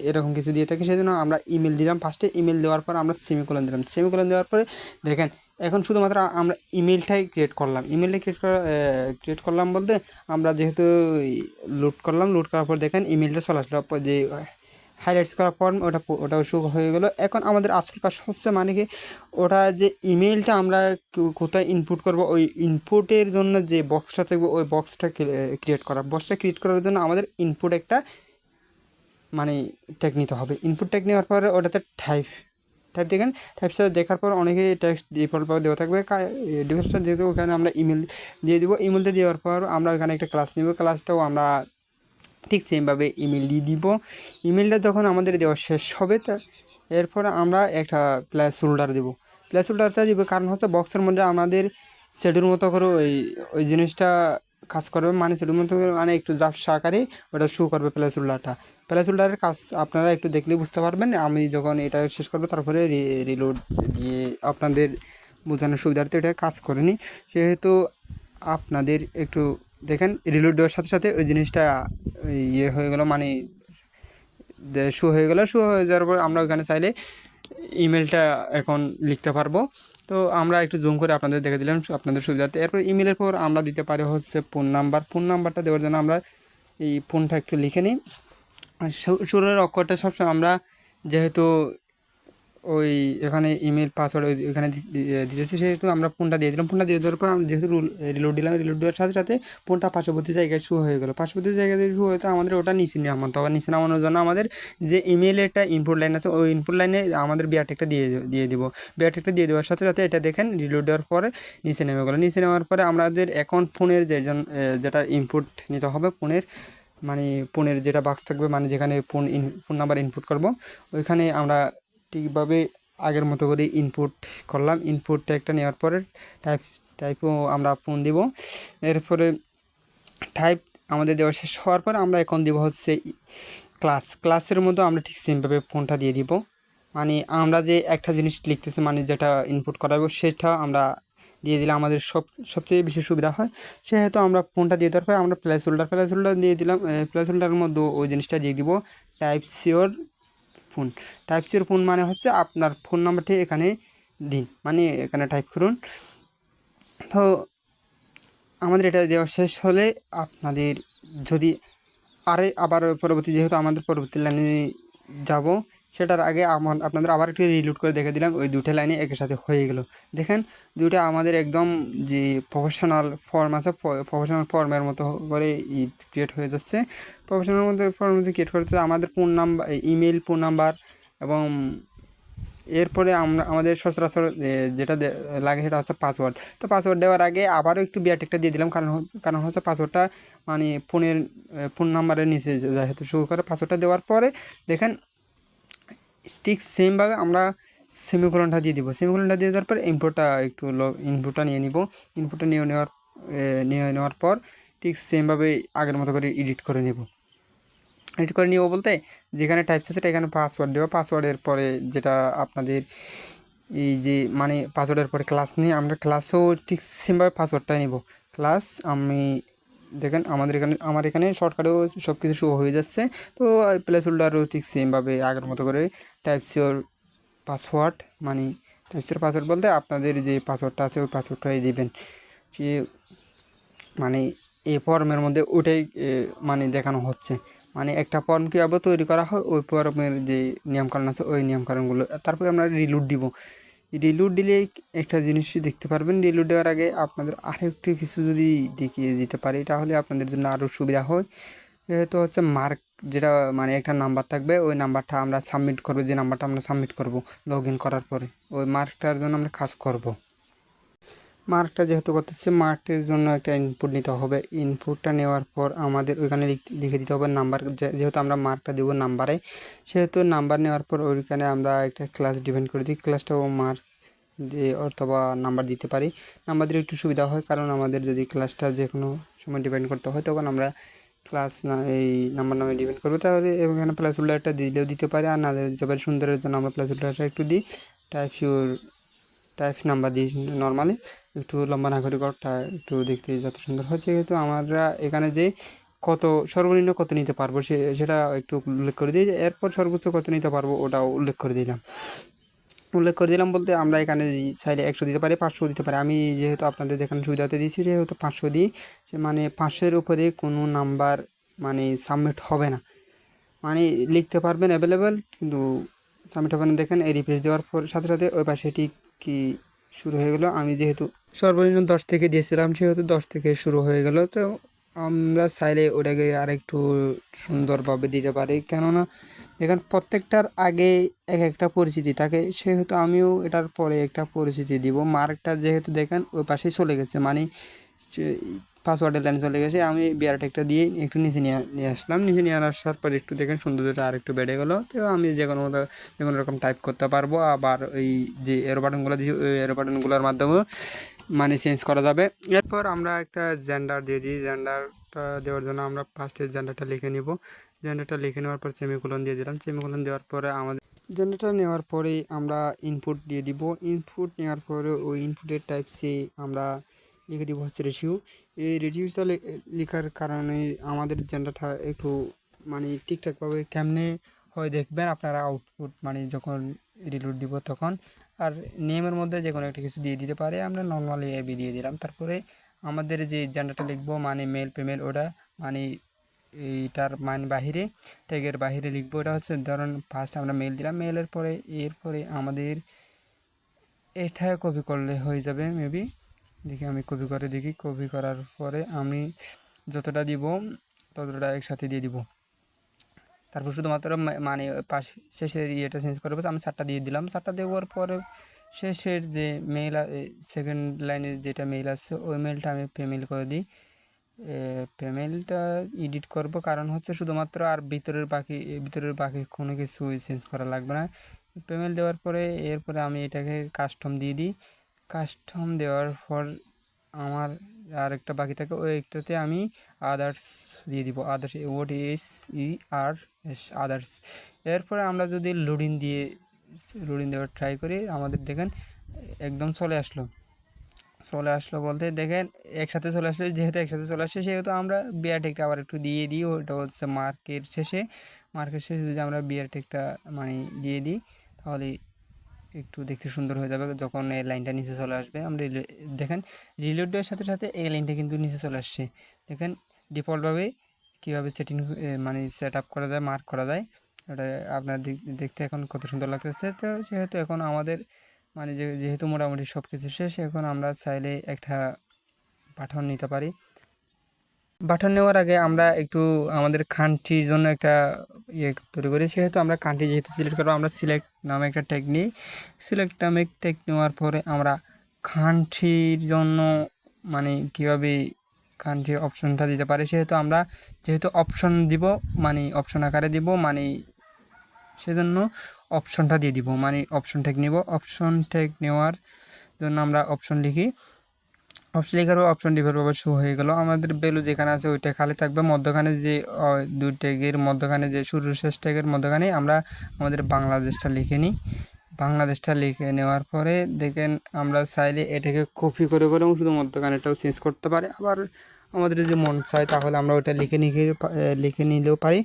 এরকম কিছু দিয়ে থাকি, সেই জন্য আমরা ইমেল দিলাম। ফার্স্টে ইমেল দেওয়ার পর আমরা সেমিকোলন দিলাম। সেমিকোলন দেওয়ার পরে দেখেন এখন শুধুমাত্র আমরা ইমেলটাই ক্রিয়েট করলাম। ইমেলটা ক্রিয়েট করলাম বলতে আমরা যেহেতু লোড করার পর দেখেন ইমেলটা চলে আসলো, যে হাইলাইটস করা ফর্ম ওটাও শো হয়ে গেলো। এখন আমাদের আসল কাজ হচ্ছে মানে কি ওটা যে ইমেলটা আমরা কোথায় ইনপুট করব, ওই ইনপুটের জন্য যে বক্সটা থাকবে ওই বক্সটা ক্রিয়েট করা। বক্সটা ক্রিয়েট করার জন্য আমাদের ইনপুট একটা মানে ট্যাগ নিতে হবে। ইনপুট ট্যাগ নেওয়ার পরে ওটাতে টাইপ দেখেন, টাইপসটা দেখার পর অনেকে টেক্সট ডিফল্টভাবে দেওয়া থাকবে। ডিফল্টটা যেহেতু ওখানে আমরা ইমেল দিয়ে দেবো, ইমেলটা দেওয়ার পর আমরা ওখানে একটা ক্লাস নেব, ক্লাসটাও আমরা ঠিক সেমভাবে ইমেল দিয়ে দিব। ইমেলটা যখন আমাদের দেওয়া শেষ হবে তা এরপর আমরা একটা প্লেস হোল্ডার দেবো। প্লেস হোল্ডারটা দিব কারণ হচ্ছে বক্সের মধ্যে আমাদের শেডুল মতো করে ওই জিনিসটা কাজ করবে, মানে শেডুল মতো করে মানে একটু ঝাপসা আকারে ওটা শো করবে প্লেস হোল্ডারটা। প্লেস হোল্ডারের কাজ আপনারা একটু দেখলেই বুঝতে পারবেন। আমি যখন এটা শেষ করবো তারপরে রিলোড দিয়ে আপনাদের বোঝানোর সুবিধার্থে এটা কাজ করেনি, সেহেতু আপনাদের একটু দেখেন রিলোড দেওয়ার সাথে সাথে ওই জিনিসটা ইয়ে হয়ে গেল, মানে শো হয়ে গেল। শো হয়ে যাওয়ার পর আমরা ওখানে চাইলে ইমেলটা এখন লিখতে পারবো। তো আমরা একটু জুম করে আপনাদের দেখে দিলাম আপনাদের সুবিধার্থে। এরপর ইমেলের পর আমরা দিতে পারি হচ্ছে ফোন নাম্বারটা দেওয়ার জন্য আমরা এই ফোনটা একটু লিখে নিই। আর শুরুর অক্ষরটা সবসময় আমরা যেহেতু ওই এখানে ইমেল পাসওয়ার্ড এখানে দিতেছি, সেহেতু আমরা ফোনটা দিয়ে দিলাম। ফোনটা দিয়ে দেওয়ার পর আমরা যেহেতু রিলোড দিলাম, রিলোড দেওয়ার সাথে সাথে ফোনটা পার্শ্ববর্তী জায়গায় শো হয়ে গেলো। পার্শ্ববর্তী জায়গায় শো হয়ে তো আমাদের ওটা নিচে নামাতে হবে। নিচে নামানোর জন্য আমাদের যে ইমেলের একটা ইনপুট লাইন আছে ওই ইনপুট লাইনে আমাদের বিআরটেকটা দিয়ে দিব। বিআরটেকটা দিয়ে দেওয়ার সাথে সাথে এটা দেখেন রিলোড দেওয়ার পরে নিচে নেমে গেলো। নিচে নেওয়ার পরে আমাদের এখন ফোনের যেটা ইনপুট নিতে হবে, ফোনের যেটা বাক্স থাকবে, মানে যেখানে ফোন নাম্বার ইনপুট করব, ওইখানে আমরা ঠিকভাবে আগের মতো করে ইনপুট করলাম। ইনপুটটা একটা নেওয়ার পরে টাইপও আমরা ফোন দিব। এরপরে টাইপ আমাদের দেওয়া শেষ হওয়ার পর আমরা এখন দিব হচ্ছে ক্লাসের মধ্যে আমরা ঠিক সেমভাবে ফোনটা দিয়ে দিব। মানে আমরা যে একটা জিনিস লিখতেছি, মানে যেটা ইনপুট করাবো সেটা আমরা দিয়ে দিলে আমাদের সবচেয়ে বেশি সুবিধা হয়। সেহেতু আমরা ফোনটা দিয়ে দেওয়ার পরে আমরা প্লেস হোল্ডার দিয়ে দিলাম। প্লেস হোল্ডারের মধ্যে ওই জিনিসটা দিয়ে দিব টাইপ সিওর ফোন মানে হচ্ছে আপনার ফোন নাম্বারটি এখানে দিন, মানে এখানে টাইপ করুন। তো আমাদের এটা দেওয়া শেষ হলে আপনাদের যদি আবার পরবর্তী, যেহেতু আমাদের পরবর্তী লাইনে যাব সেটার আগে আপনাদের আবার একটু রিলোড করে দেখে দিলাম, ওই দুটো লাইনে একই সাথে হয়ে গেল। দেখেন দুটো আমাদের একদম যে প্রফেশনাল ফর্ম আছে, প্রফেশনাল ফর্মের মতো করে ক্রিয়েট হয়ে যাচ্ছে। প্রফেশনাল ফর্ম ক্রিয়েট করেছে আমাদের phone number, email, phone number এবং এরপরে আমাদের সচরাচর যেটা লাগে সেটা হচ্ছে পাসওয়ার্ড। তো পাসওয়ার্ড দেওয়ার আগে আবারও একটু বিআরটেকটা দিয়ে দিলাম, কারণ হচ্ছে পাসওয়ার্ডটা মানে ফোন নাম্বারের নিচে যেহেতু শো করে। পাসওয়ার্ডটা দেওয়ার পরে দেখেন ঠিক সেমভাবে আমরা সেমিকোলনটা দিয়ে দিব। সেমিকোলনটা দিয়ে দেওয়ার পর ইনপুটটা নিয়ে নিব। ইনপুটটা নিয়ে নেওয়ার পর ঠিক সেমভাবে আগের মতো করে এডিট করে নিব বলতে যেখানে টাইপস আছে এখানে পাসওয়ার্ড দেবো। পাসওয়ার্ডের পরে যেটা আপনাদের এই যে মানে পাসওয়ার্ডের পরে ক্লাস নিয়ে আমরা ক্লাসও ঠিক সেমভাবে পাসওয়ার্ডটাই নেব। ক্লাস দেখেন আমার এখানে শর্টকাটেও সব কিছু শো হয়ে যাচ্ছে। তো প্লেস হোল্ডারও ঠিক সেমভাবে আগের মতো করে টাইপসিওর পাসওয়ার্ড, মানে টাইপসিওর পাসওয়ার্ড বলতে আপনাদের যে পাসওয়ার্ডটা আছে ওই পাসওয়ার্ডটাই দিবেন। সে মানে এই ফর্মের মধ্যে ওটাই মানে দেখানো হচ্ছে, মানে একটা ফর্ম কীভাবে তৈরি করা হয় ওই ফর্মের যে নিয়মকানুন আছে ওই নিয়মকানুনগুলো। তারপরে আমরা রিলোড দিব। রিলোড দিলে একটা জিনিস দেখতে পারবেন। রিলোড দেওয়ার আগে আপনাদের আরেকটু কিছু যদি দেখিয়ে দিতে পারি তাহলে আপনাদের জন্য আরও সুবিধা হয়। যেহেতু হচ্ছে মার্ক, যেটা মানে একটা নাম্বার থাকবে, ওই নাম্বারটা আমরা সাবমিট করবো, যে নাম্বারটা আমরা সাবমিট করব লগ ইন করার পরে ওই মার্কটার জন্য আমরা কাজ করব। মার্কটা যেহেতু করতেছে, মার্কের জন্য একটা ইনপুট নিতে হবে। ইনপুটটা নেওয়ার পর আমাদের ওইখানে লিখে দিতে হবে নাম্বার। যেহেতু আমরা মার্কটা দেবো নাম্বারে, সেহেতু নাম্বার নেওয়ার পর ওইখানে আমরা একটা ক্লাস ডিফাইন করে দিই। ক্লাসটাও মার্ক দিয়ে অথবা নাম্বার দিতে পারি। নাম্বার দিলে একটু সুবিধা হয়, কারণ আমাদের যদি ক্লাসটা যে কোনো সময় ডিফাইন করতে হয় তখন আমরা ক্লাস এই নাম্বার নামে ডিফাইন করবো। তাহলে এখানে প্লাস হোল্ডারটা দিলেও দিতে পারি, আর না দিতে পারি। সুন্দরের জন্য আমরা প্লাস হোল্ডারটা একটু দিই। টাইপ নাম্বার দিই নর্মালি, একটু লম্বা না করে করটা একটু দেখতে যত সুন্দর হচ্ছে। যেহেতু আমরা এখানে যে সর্বনিম্ন কত নিতে পারবো সেটা একটু উল্লেখ করে দিই। এরপর সর্বোচ্চ কত নিতে পারবো ওটাও উল্লেখ করে দিলাম বলতে আমরা এখানে চাইলে 100 দিতে পারি, 500 দিতে পারি। আমি যেহেতু আপনাদের এখানে সুবিধাতে দিচ্ছি যেহেতু 500 দিই, মানে 500-এর উপরে কোনো নাম্বার মানে সাবমিট হবে না। মানে লিখতে পারবেন অ্যাভেলেবেল, কিন্তু সাবমিট হবে না। দেখেন এই রিফ্রেশ দেওয়ার পর সাথে সাথে ওই পাশে এটি কি শুরু হয়ে গেলো। আমি যেহেতু সর্বনিম্ন 10 থেকে দিয়েছিলাম সেহেতু 10 থেকে শুরু হয়ে গেল। তো আমরা চাইলে ওটাকে আরেকটু সুন্দরভাবে দিতে পারি, কেননা এখানে প্রত্যেকটার আগে এক একটা পরিচিতি থাকে, সেহেতু আমিও এটার পরে একটা পরিচিতি দিব। মার্কটা যেহেতু দেখেন ওই পাশেই চলে গেছে, মানে পাসওয়ার্ডের লাইন চলে গেছে, আমি বিআরটেকটা দিয়ে একটু নিচে নিয়ে আসলাম। নিচে নিয়ে আসার পর একটু দেখেন সৌন্দর্যটা আর একটু বেড়ে গেলো। তো আমি যে কোনো রকম টাইপ করতে পারবো। আবার ওই যে এরো বাটনগুলো দিয়েছি ওই এরো বাটনগুলোর মাধ্যমেও মানে চেঞ্জ করা যাবে। এরপর আমরা একটা জেন্ডার দিয়ে দিই। জেন্ডারটা দেওয়ার জন্য আমরা ফার্স্টে জেন্ডারটা লিখে নিব। জেন্ডারটা লিখে নেওয়ার পর সেমিকোলন দিয়ে দিলাম। সেমিকোলন দেওয়ার পরে আমাদের জেন্ডারটা নেওয়ার পরেই আমরা ইনপুট দিয়ে দিব। ইনপুট নেওয়ার পরে ওই ইনপুটের টাইপ সি আমরা লিখে দিব হচ্ছে রেশিও। এই রেশিওটা লেখার কারণে আমাদের জেন্ডারটা একটু মানে ঠিকঠাকভাবে কেমনে হয় দেখবেন আপনারা আউটপুট মানে যখন রিলোড দিব তখন। আর নেমের মধ্যে যে কোনো একটা কিছু দিয়ে দিতে পারে, আমরা নর্মালি এবি দিয়ে দিলাম। তারপরে আমাদের যে জেন্ডারটা লিখবো মানে মেল ফিমেল, ওটা মানে এইটার মান বাহিরে ট্যাগের বাহিরে লিখবো। ওটা হচ্ছে ধরুন ফার্স্ট আমরা মেল দিলাম, মেলের পরে এরপরে আমাদের এটা কপি করলে হয়ে যাবে মেবি। দেখি আমি কপি করে দেখি। কপি করার পরে আমি যতটা দিব ততটা একসাথে দিয়ে দিব। তারপর শুধুমাত্র মানে পাশ শেষের ইয়েটা চেঞ্জ করে আমি 4টা দিয়ে দিলাম। 4টা দেওয়ার পরে শেষের যে মেল সেকেন্ড লাইনে যেটা মেল আছে ওই মেলটা আমি ফিমেল করে দিই। ফিমেলটা এডিট করব, কারণ হচ্ছে শুধুমাত্র আর ভিতরের বাকি কোনো কিছু চেঞ্জ করা লাগবে না। ফিমেল দেওয়ার পরে এরপরে আমি এটাকে কাস্টম দিয়ে দিই। কাস্টম দেওয়ার পর আমার আর একটা বাকি থাকে, ওই একটাতে আমি আদার্স দিয়ে দিব। Others OTHERS others. এরপরে আমরা যদি লোডিং দেওয়ার ট্রাই করি, আমাদের দেখেন একদম চলে আসলো বলতে দেখেন একসাথে চলে আসলো। যেহেতু একসাথে চলে আসছে সেহেতু আমরা বিয়ার টেকটা আবার একটু দিয়ে দিই। ওটা হচ্ছে মার্কের শেষে যদি আমরা বিয়ার টেকটা মানে দিয়ে দিই তাহলে একটু দেখতে সুন্দর হয়ে যাবে। যখন এই লাইনটা নিচে চলে আসবে আমরা দেখেন রিলোড দেওয়ার সাথে সাথে এই লাইনটা কিন্তু নিচে চলে আসছে। দেখেন ডিফল্টভাবে কীভাবে মানে সেট আপ করা যায়, মার্ক করা যায়, ওটা আপনার দেখতে এখন কত সুন্দর লাগতেছে। তো যেহেতু এখন আমাদের মানে যেহেতু মোটামুটি সব কিছু শেষ, এখন আমরা চাইলে একটা বাটন নিতে পারি। বাটন নেওয়ার আগে আমরা একটু আমাদের কান্ট্রির জন্য একটা তৈরি করি। সেহেতু আমরা কান্ট্রি যেহেতু সিলেক্ট করবো, আমরা সিলেক্ট নামে একটা ট্যাগ নিই। সিলেক্ট নামে ট্যাগ নেওয়ার পরে আমরা কান্ট্রির জন্য মানে কীভাবে কান্ট্রির অপশনটা দিতে পারি, যেহেতু অপশন দিব মানে অপশন আকারে দিব, মানে সেজন্য অপশনটা দিয়ে দিব, মানে অপশন ট্যাগ নিব। অপশন ট্যাগ নেওয়ার জন্য আমরা অপশন লিখি। অপশন লেখার অপশন ডিফল্টভাবে শো হয়ে গেল। আমাদের ভ্যালু যেখানে আছে ওইটা খালি থাকবে। মধ্যখানে যে দুই ট্যাগের মধ্যখানে যে শুরু শেষ ট্যাগের মধ্যখানে আমরা আমাদের বাংলাদেশটা লিখে নিই। বাংলাদেশটা লিখে নেওয়ার পরে দেখেন আমরা চাইলে এটাকে কপি করে শুধু মধ্যখানেটাও চেঞ্জ করতে পারি। আবার আমাদের যদি মন চায় তাহলে আমরা ওটা লিখে নিলেও পারি।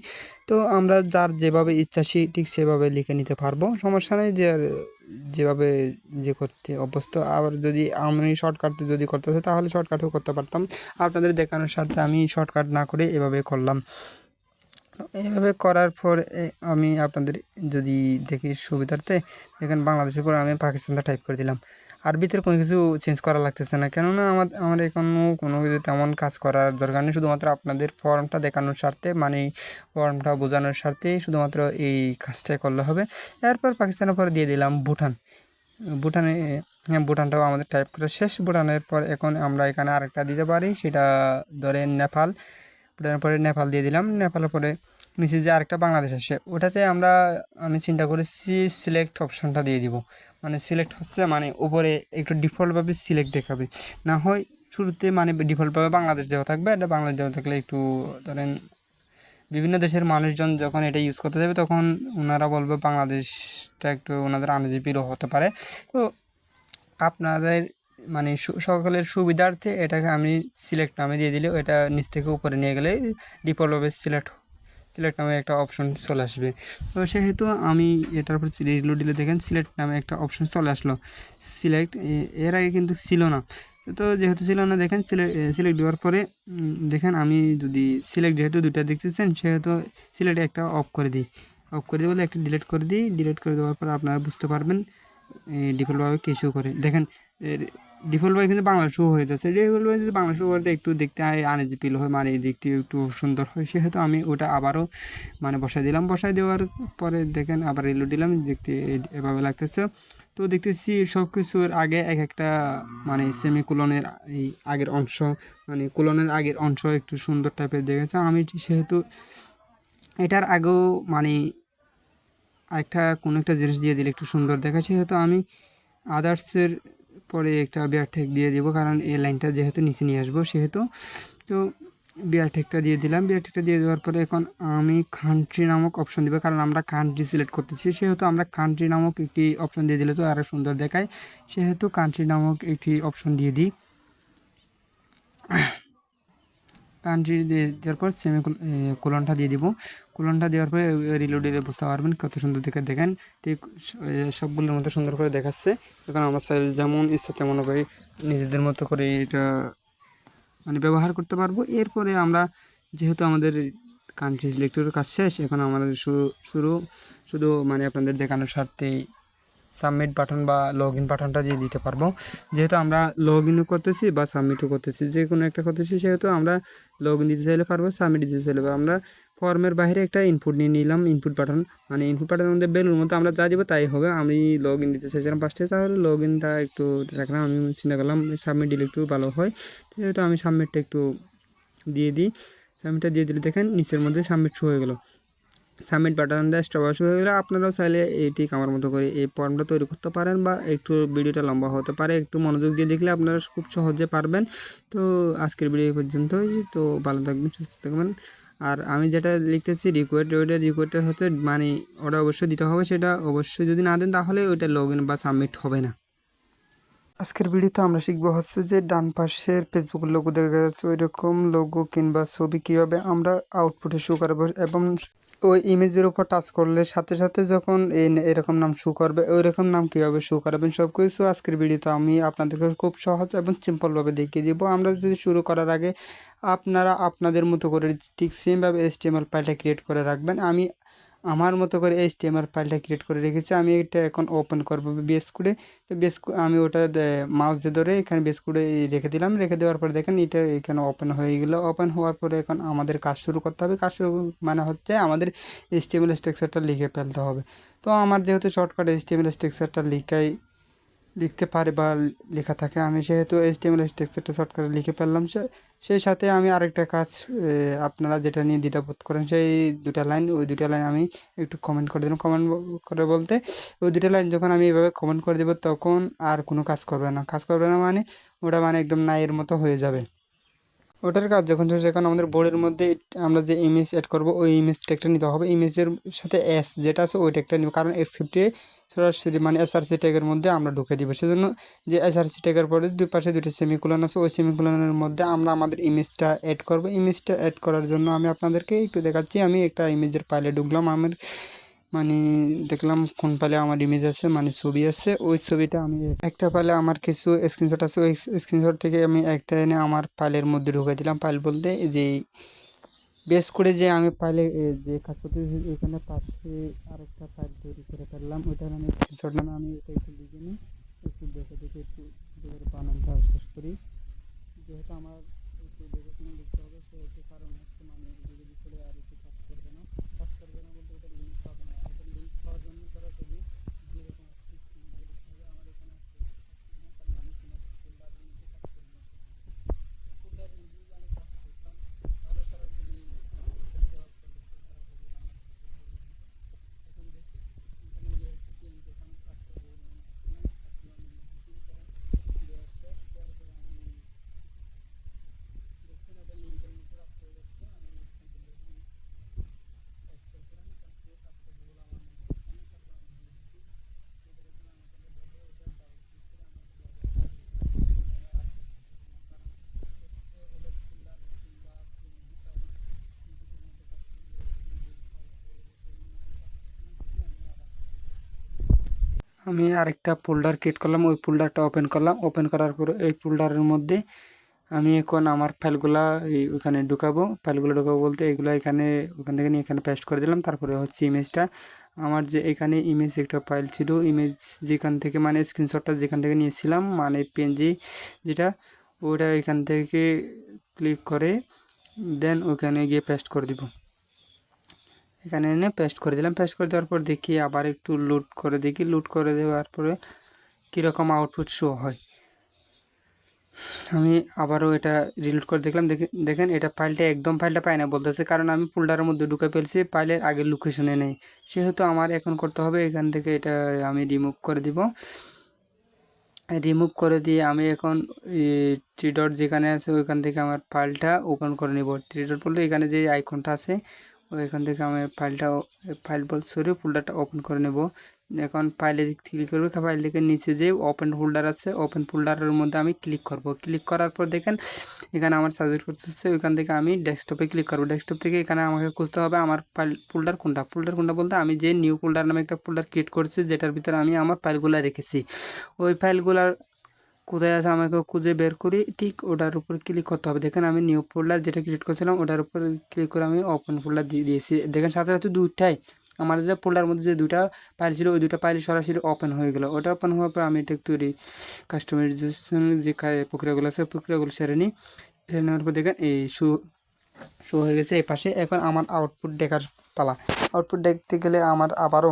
তো আমরা যার যেভাবে ইচ্ছা ঠিক সেভাবে লিখে নিতে পারবো, সমস্যা নেই। যেভাবে করতে অভ্যস্ত। আবার যদি আমি শর্টকাট যদি করতে চাই তাহলে শর্টকাটও করতে পারতাম। আপনাদের দেখানোর স্বার্থে আমি শর্টকাট না করে এভাবে করলাম। এভাবে করার পর আমি আপনাদের যদি দেখি সুবিধার্থে দেখেন বাংলাদেশের পর আমি পাকিস্তানটা টাইপ করে দিলাম। আর ভিতরে কোনো কিছু চেঞ্জ করা লাগতেছে না, কেননা আমার এখনও কোনো কিছু তেমন কাজ করার দরকার নেই। শুধুমাত্র আপনাদের ফর্মটা দেখানোর স্বার্থে মানে ফর্মটা বোঝানোর স্বার্থে শুধুমাত্র এই কাজটাই করলে হবে। এরপর পাকিস্তানের পরে দিয়ে দিলাম ভুটানটাও আমাদের টাইপ করা শেষ। ভুটানের পর এখন আমরা এখানে আরেকটা দিতে পারি, সেটা ধরেন নেপাল। ভুটানের পরে নেপাল দিয়ে দিলাম। নেপালের পরে নিচে যে আরেকটা বাংলাদেশ আসে ওটাতে আমি চিন্তা করেছি সিলেক্ট অপশনটা দিয়ে দিব। মানে সিলেক্ট হচ্ছে মানে উপরে একটু ডিফল্টভাবে সিলেক্ট দেখাবে, না হয় শুরুতে মানে ডিফল্টভাবে বাংলাদেশ দেওয়া থাকবে। এটা বাংলাদেশ দেওয়া থাকলে একটু ধরেন বিভিন্ন দেশের মানুষজন যখন এটা ইউজ করতে যাবে তখন ওনারা বলবে বাংলাদেশটা একটু ওনাদের আনইজিপিরও হতে পারে। তো আপনাদের মানে সকলের সুবিধার্থে এটাকে আমি সিলেক্ট নামে দিয়ে দিলে এটা নিচ থেকে উপরে নিয়ে গেলে ডিফল্টভাবে সিলেক্ট নামে একটা অপশন চলে আসবে। তো সেহেতু আমি এটার উপর রিলোড দিলে দেখেন সিলেক্ট নামে একটা অপশন চলে আসলো। সিলেক্ট এর আগে কিন্তু ছিল না। তো যেহেতু ছিল না, দেখেন সিলেক্ট দেওয়ার পরে দেখেন আমি যদি সিলেক্ট যেহেতু দুইটা দেখতেছেন সেহেতু সিলেক্ট একটা অফ করে দিই, বলে একটা ডিলিট করে দিই। ডিলিট করে দেওয়ার পর আপনারা বুঝতে পারবেন ডিফল্টভাবে কী শো করে। দেখেন ডিফল্টভাবে কিন্তু বাংলা শো হয়ে যাচ্ছে। ডিফল্টভাবে যদি বাংলা শো করতে একটু দেখতে আনইজি ফিল হয়, মানে এই দিকটি একটু সুন্দর হয়, সেহেতু আমি ওটা আবারও মানে বসাই দিলাম। বসাই দেওয়ার পরে দেখেন আবার রিলোড দিলাম, দেখতে এভাবে লাগতেছে। তো দেখতেছি সব কিছুর আগে এক একটা মানে সেমিকোলনের এই আগের অংশ, মানে কোলনের আগের অংশ একটু সুন্দর টাইপের দেখেছে। আমি সেহেতু এটার আগেও মানে একটা কোনো একটা জিনিস দিয়ে দিলে একটু সুন্দর দেখা, সেহেতু আমি আদার্সের পরে একটা বিয়ার ঠেক দিয়ে দিব, কারণ এই লাইনটা যেহেতু নিচে নিয়ে আসবো সেহেতু। তো বিয়ার ঠেকটা দিয়ে দিলাম। বিয়ার ঠেকটা দিয়ে দেওয়ার পরে এখন আমি কান্ট্রি নামক অপশন দিব, কারণ আমরা কান্ট্রি সিলেক্ট করতেছি, সেহেতু আমরা কান্ট্রি নামক একটি অপশন দিয়ে দিলে তো আরও সুন্দর দেখায়, সেহেতু কান্ট্রি নামক একটি অপশন দিয়ে দিই। কান্ট্রি দিয়ে দেওয়ার পর কোলনটা দিয়ে দিব। কোলনটা দেওয়ার পরে রিলোড দিলে বুঝতে পারবেন কত সুন্দর দেখে। দেখেন ঠিক সবগুলোর মতো সুন্দর করে দেখাচ্ছে। এখন আমার সাইজ যেমন ইচ্ছা তেমনভাবে নিজেদের মতো করে এটা মানে ব্যবহার করতে পারবো। এরপরে আমরা যেহেতু আমাদের কান্ট্রি সিলেক্টরের কাজ শেষ, এখন আমাদের শুধু মানে আপনাদের দেখানোর স্বার্থেই সাবমিট বাটন বা লগ ইন বাটনটা দিয়ে দিতে পারবো। যেহেতু আমরা লগ ইনও করতেছি বা সাবমিটও করতেছি, যে কোনো একটা করতেছি, সেহেতু আমরা লগ ইন দিতে চাইলে পারবো, সাবমিট দিতে চাইলে পারবো। আমরা ফর্মের বাইরে একটা ইনপুট নিয়ে নিলাম, ইনপুট বাটন, মানে ইনপুট বাটনের মধ্যে বেলুর মতো আমরা যা দিব তাই হবে। আমি লগ ইন দিতে চাইছিলাম ফার্স্টে, তাহলে লগ ইনটা একটু রাখলাম। আমি চিন্তা করলাম সাবমিট দিলে একটু ভালো হয়, যেহেতু আমি সাবমিটটা একটু দিয়ে দিই। সাবমিটটা দিয়ে দিলে দেখেন নিচের মধ্যে সাবমিট শো হয়ে গেল। সাবমিট বাটনটা স্টপ হয়ে গেলে আপনারাও চাইলে এটি আমার মতো করে এই ফর্মটা তৈরি করতে পারেন, বা একটু ভিডিওটা লম্বা হতে পারে, একটু মনোযোগ দিয়ে দেখলে আপনারা খুব সহজে পারবেন। তো আজকের ভিডিও পর্যন্তই। তো ভালো থাকবেন, সুস্থ থাকবেন। আর আমি যেটা লিখতেছি রিকোয়েস্টটা হচ্ছে মানে ওটা অবশ্যই দিতে হবে, সেটা অবশ্যই যদি না দেন তাহলে ওইটা লগ ইন বা সাবমিট হবে না। আজকের ভিডিওতে আমরা শিখবো হচ্ছে যে ডান পাশের ফেসবুক লোগো দেখা যাচ্ছে ওই রকম লোগো কিংবা ছবি কীভাবে আমরা আউটপুটে শো করবো, এবং ওই ইমেজের উপর টাচ করলে সাথে সাথে যখন এরকম নাম শো করবে ওই রকম নাম কীভাবে শো করবেন সব কিছু আজকের ভিডিওতে আমি আপনাদেরকে খুব সহজ এবং সিম্পলভাবে দেখিয়ে দিব। আমরা যদি শুরু করার আগে আপনারা আপনাদের মতো করে ঠিক সেমভাবে HTML ফাইলটা ক্রিয়েট করে রাখবেন। আমি আমার মতো করে HTML ফাইলটা ক্রিয়েট করে রেখেছি। আমি এটা এখন ওপেন করবো বেস কোডে। তো আমি ওটা মাউস দিয়ে ধরে এখানে বেস কোডে রেখে দিলাম। রেখে দেওয়ার পরে দেখেন এটা এখানে ওপেন হয়ে গেল। ওপেন হওয়ার পরে এখন আমাদের কাজ শুরু করতে হবে। কাজ শুরু মানে হচ্ছে আমাদের HTML স্ট্রাকচারটা লিখে ফেলতে হবে। তো আমার যেহেতু শর্টকাট HTML স্ট্রাকচারটা লিখতে পারে বা লেখা থাকে, আমি সেহেতু HTML স্ট্রাকচারটা শর্টকাটে লিখে ফেললাম। সেই সাথে আমি আরেকটা কাজ আপনারা যেটা নিয়ে দ্বিধাবোধ করেন সেই ওই দুটা লাইন আমি একটু কমেন্ট করে দিলাম। কমেন্ট করে বলতে ওই দুটা লাইন যখন আমি এভাবে কমেন্ট করে দেবো তখন আর কোনো কাজ করবে না, মানে ওটা মানে একদম নাইয়ের মতো হয়ে যাবে। ওটার কাজ যখন শেষ, এখন আমাদের বোর্ডের মধ্যে আমরা যে ইমেজ অ্যাড করব ওই ইমেজ ট্যাগটা নিতে হবে। ইমেজের সাথে যেটা আছে ওই ট্যাগটা নিব, কারণ স্ক্রিপ্টে সরাসরি মানে SRC ট্যাগের মধ্যে আমরা ঢুকে দিব। সেজন্য যে SRC ট্যাগের পরে দুই পাশে দুটো সেমিকোলন আছে, ওই সেমিকোলনের মধ্যে আমরা আমাদের ইমেজটা অ্যাড করব। ইমেজটা অ্যাড করার জন্য আমি আপনাদেরকে একটু দেখাচ্ছি। আমি একটা ইমেজের ফাইলে ঢুকলাম। আমার মানে দেখলাম কোন ফাইলে আমার ইমেজ আছে, মানে ছবি আছে। ওই ছবিটা আমি একটা ফাইলে আমার কিছু স্ক্রিনশট আছে, ওই স্ক্রিনশট থেকে আমি একটা এনে আমার ফাইলের মধ্যে ঢুকে দিলাম। ফাইল বলতে যে বেস করে যে আমি ফাইলে যে কাজ করতেছি এখানে পাশে আরেকটা ফাইল তৈরি করে ফেললাম। ওইটার আমি স্ক্রিনশট নামে আমি এটা একটু লিখে নিই, একটু দেখে একটু বানানটা শেষ করি। যেহেতু আমার একটু দেখে শুনে লিখতে হবে, সেহেতু কারণ হচ্ছে মানে যদি করে আর একটু কাজ করবে না বলতে ওটার লিঙ্ক পাবে না। ওটার লিঙ্ক পাওয়ার জন্য তারা যদি যেরকম আমার এখানে আমি কোনো ফোল্ডারের মধ্যে কাজ করি না, ফোল্ডারের মধ্যে আমি কাজ করতাম তাহলে সরাসরি এখন দেখি এখানে যেহেতু যেখানে কাজ করবো শেষ করার পরে আমি দেখছেন ওটা লিঙ্কের মধ্যে রাখতে হয়েছে। আমি আরেকটা ফোল্ডার ক্রিয়েট করলাম, ওই ফোল্ডারটা ওপেন করলাম। ওপেন করার পরে এই ফোল্ডারের মধ্যে আমি এখন আমার ফাইলগুলা ওখানে ঢুকাবো। ফাইলগুলো ঢুকাবো বলতে এগুলো এখানে ওখান থেকে নিয়ে এখানে পেস্ট করে দিলাম। তারপরে হচ্ছে ইমেজটা, আমার যে এখানে ইমেজ একটা ফাইল ছিল, ইমেজ যেখান থেকে মানে স্ক্রিনশটটা যেখান থেকে নিয়েছিলাম মানে পিএনজি যেটা, ওটা এখান থেকে ক্লিক করে দেন ওখানে গিয়ে পেস্ট করে দিব। এখানে এনে পেস্ট করে দিলাম। পেস্ট করে দেওয়ার পর দেখি আবার একটু লোড করে দেখি, লোড করে দেওয়ার পরে কীরকম আউটপুট শো হয়। আমি আবারও এটা রিলোড করে দেখলাম। দেখেন এটা ফাইলটা পায় না বলতেছে, কারণ আমি ফোল্ডারের মধ্যে ঢুকে ফেলছি, ফাইলের আগের লোকেশনে নেই। সেহেতু আমার এখন করতে হবে এখান থেকে এটা আমি রিমুভ করে দিব। রিমুভ করে দিয়ে আমি এখন থ্রি ডট যেখানে আছে ওইখান থেকে আমার ফাইলটা ওপেন করে নেব। থ্রি ডট বলতে এখানে যে আইকনটা আছে ওইখান থেকে আমি ফাইল সরি ফোল্ডারটা ওপেন করে নেব। এখন ফাইলে ক্লিক করবো, ফাইল থেকে নিচে যে ওপেন ফোল্ডার আছে ওপেন ফোল্ডারের মধ্যে আমি ক্লিক করব। ক্লিক করার পর দেখেন এখানে আমার সাজেস্ট করতেছে, ওইখান থেকে আমি ডেস্কটপে ক্লিক করব। ডেস্কটপ থেকে এখানে আমাকে খুঁজতে হবে আমার ফোল্ডার কোনটা বলতে আমি যে নিউ ফোল্ডার নামে একটা ফোল্ডার ক্রিয়েট করছি, যেটার ভিতরে আমি আমার ফাইলগুলো রেখেছি। ওই ফাইলগুলার কোথায় আছে আমাকে খুঁজে বের করি, ঠিক ওটার উপর ক্লিক করতে হবে। দেখেন আমি নিউ ফোল্ডার যেটা ক্রিয়েট করেছিলাম ওটার উপর ক্লিক করে আমি ওপেন ফোল্ডার দিয়ে দিয়েছি। দেখেন সাথে সাথে দুইটাই আমার যে ফোল্ডার মধ্যে যে দুইটা ফাইল ছিল ওই দুটো ফাইল সরাসরি ওপেন হয়ে গেলো। ওটা ওপেন হওয়ার পর আমি এটা একটু কাস্টমাইজেশন যে প্রক্রিয়াগুলো আছে প্রক্রিয়াগুলো সেরে নিই। সেরে নেওয়ার পর দেখেন এই শো হয়ে গেছে এই পাশে। এখন আমার আউটপুট দেখার পালা। আউটপুট দেখতে গেলে আমার আবারও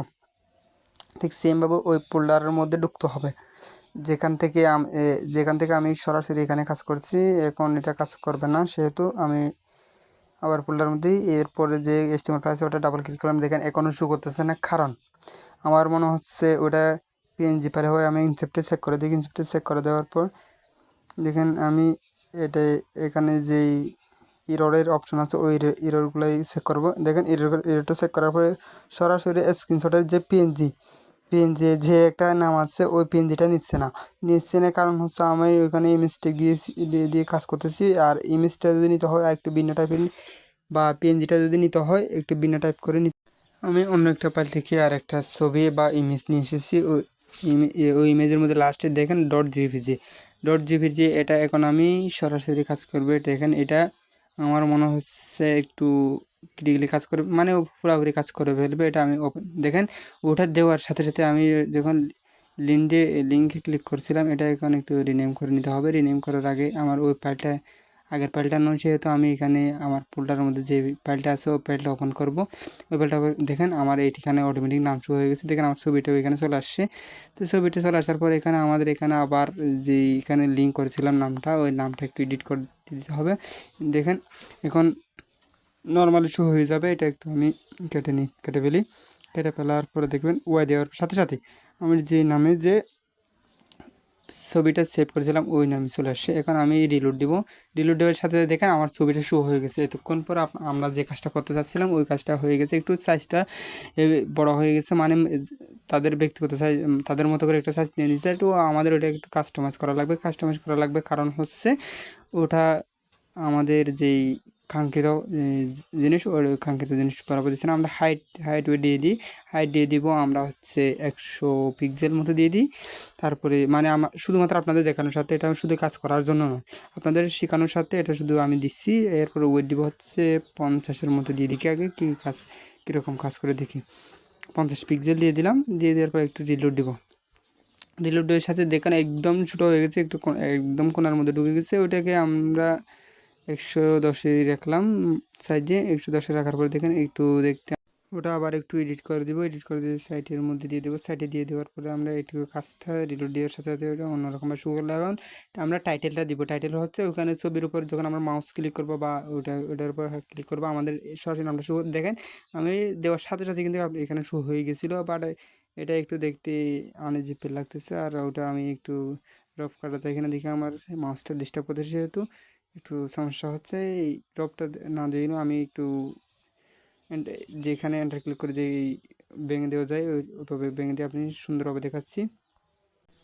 ঠিক সেমভাবে ওই ফোল্ডারের মধ্যে ঢুকতে হবে যেখান থেকে আমি সরাসরি এখানে কাজ করছি। এখন এটা কাজ করবে না, সেহেতু আমি আবার ফোল্ডার মধ্যেই এরপরে যে HTML ফাইল আছে ওটা ডাবল ক্লিক করলাম। দেখেন এখনও শো করতেছে না, কারণ আমার মনে হচ্ছে ওটা পিএনজি ফাইল হয়। আমি ইনসেপ্টে চেক করে দিই। ইনসেপ্টে চেক করে দেওয়ার পর দেখেন আমি এখানে যেই ইররের অপশন আছে ওই ইররগুলোই চেক করব। দেখেন ইররটা চেক করার পরে সরাসরি স্ক্রিনশটের যে পিএনজি যে একটা নাম আছে ওই পিএনজিটা নিচ্ছে না, কারণ হচ্ছে আমি ওইখানে ইমেজটা দিয়ে কাজ করতেছি। আর ইমেজটা যদি নিতে হয় আর একটু ভিন্ন টাইপের বা পিএনজিটা যদি নিতে হয় একটু ভিন্ন টাইপ করে আমি অন্য একটা ফাইল থেকে আর একটা ছবি বা ইমেজ নিয়ে এসেছি। ওই ইমেজের মধ্যে লাস্টে দেখেন ডট জিপিজি এটা এখন আমি সরাসরি কাজ করবে। দেখেন এটা আমার মনে হচ্ছে একটু ক্রিটিক্যালি কাজ করবে, মানে পুরোপুরি কাজ করে ফেলবে। এটা আমি দেখেন ওটা দেওয়ার সাথে সাথে আমি যখন লিঙ্কে ক্লিক করছিলাম এটা এখন একটু রিনেম করে নিতে হবে। রিনেম করার আগে আমার ওই আগের ফাইলটা নয়, সেহেতু আমি এখানে আমার ফোল্ডারের মধ্যে যে ফাইলটা আছে ওই ফাইলটা ওপেন করব। ওই ফাইলটা দেখেন আমার এইখানে অটোমেটিক নাম শুরু হয়ে গেছে। দেখেন আমার ছবিটাও এখানে চলে আসছে। তো ছবিটা চলে আসার পর আমাদের এখানে আবার যে এখানে লিঙ্ক করেছিলাম নামটা, ওই নামটা একটু এডিট করে দিতে হবে। দেখেন এখন নর্মালি শো হয়ে যাবে। এটা একটু আমি কেটে ফেলি। কেটে ফেলার পরে দেখবেন ওয়াই দেওয়ার সাথে সাথে আমি যে নামে যে ছবিটা সেভ করেছিলাম ওই নামে চলে আসছে। এখন আমি রিলোড দেওয়ার সাথে সাথে দেখেন আমার ছবিটা শো হয়ে গেছে। এতক্ষণ পর আমরা যে কাজটা করতে চাচ্ছিলাম ওই কাজটা হয়ে গেছে। একটু সাইজটা বড় হয়ে গেছে, মানে তাদের ব্যক্তিগত সাইজ তাদের মতো করে একটা সাইজ নিয়ে নিচ্ছে। একটু আমাদের ওটা একটু কাস্টমাইজ করা লাগবে, কারণ হচ্ছে ওটা আমাদের যেই কাঙ্ক্ষিত জিনিস বরাবর দিচ্ছি না। আমরা হাইট দিয়ে দিব আমরা হচ্ছে 100 পিক্সেল মতো দিয়ে দিই। তারপরে মানে শুধুমাত্র আপনাদের দেখানোর সাথে, এটা শুধু কাজ করার জন্য নয়, আপনাদের শেখানোর সাথে এটা শুধু আমি দিচ্ছি। এরপরে ওয়েট দিব হচ্ছে 50-এর মতো দিয়ে দিই। আগে কীরকম কাজ করে দেখি। 50 পিক্সেল দিয়ে দিলাম। দিয়ে দেওয়ার পর একটু রিলোড দেওয়ার সাথে দেখেন একদম ছোটো হয়ে গেছে, একদম কোণার মধ্যে ঢুকে গেছে। ওটাকে আমরা 110-এ রাখলাম সাইজে। 110-এ রাখার পর দেখেন একটু দেখতে ওটা আবার একটু এডিট করে দিয়ে সাইটের মধ্যে দিয়ে দেবো। সাইটে দিয়ে দেওয়ার পরে আমরা একটু কাজটা রিলোড দেওয়ার সাথে সাথে ওটা অন্যরকমের শুরু লাগান। আমরা টাইটেলটা দিব। টাইটেল হচ্ছে ওখানে ছবির উপর যখন আমরা মাউস ক্লিক করবো বা ওটার উপর ক্লিক করবো আমাদের সরাসরি নামটা শো দেখেন আমি দেওয়ার সাথে সাথে কিন্তু এখানে শো হয়ে গেছিলো। বাট এটা একটু দেখতে আনইজি লাগতেছে। আর ওটা আমি একটু রফ কাটাতে এখানে দেখে আমার মাউসটা ডিস্টার্ব করতেছে, সেহেতু একটু সমস্যা হচ্ছে। এই টপটা না দিয়ে আমি একটু যেখানে এন্টার ক্লিক করে যে ভেঙে দেওয়া যায় ওইভাবে ভেঙে দিয়ে আপনি সুন্দরভাবে দেখাচ্ছি।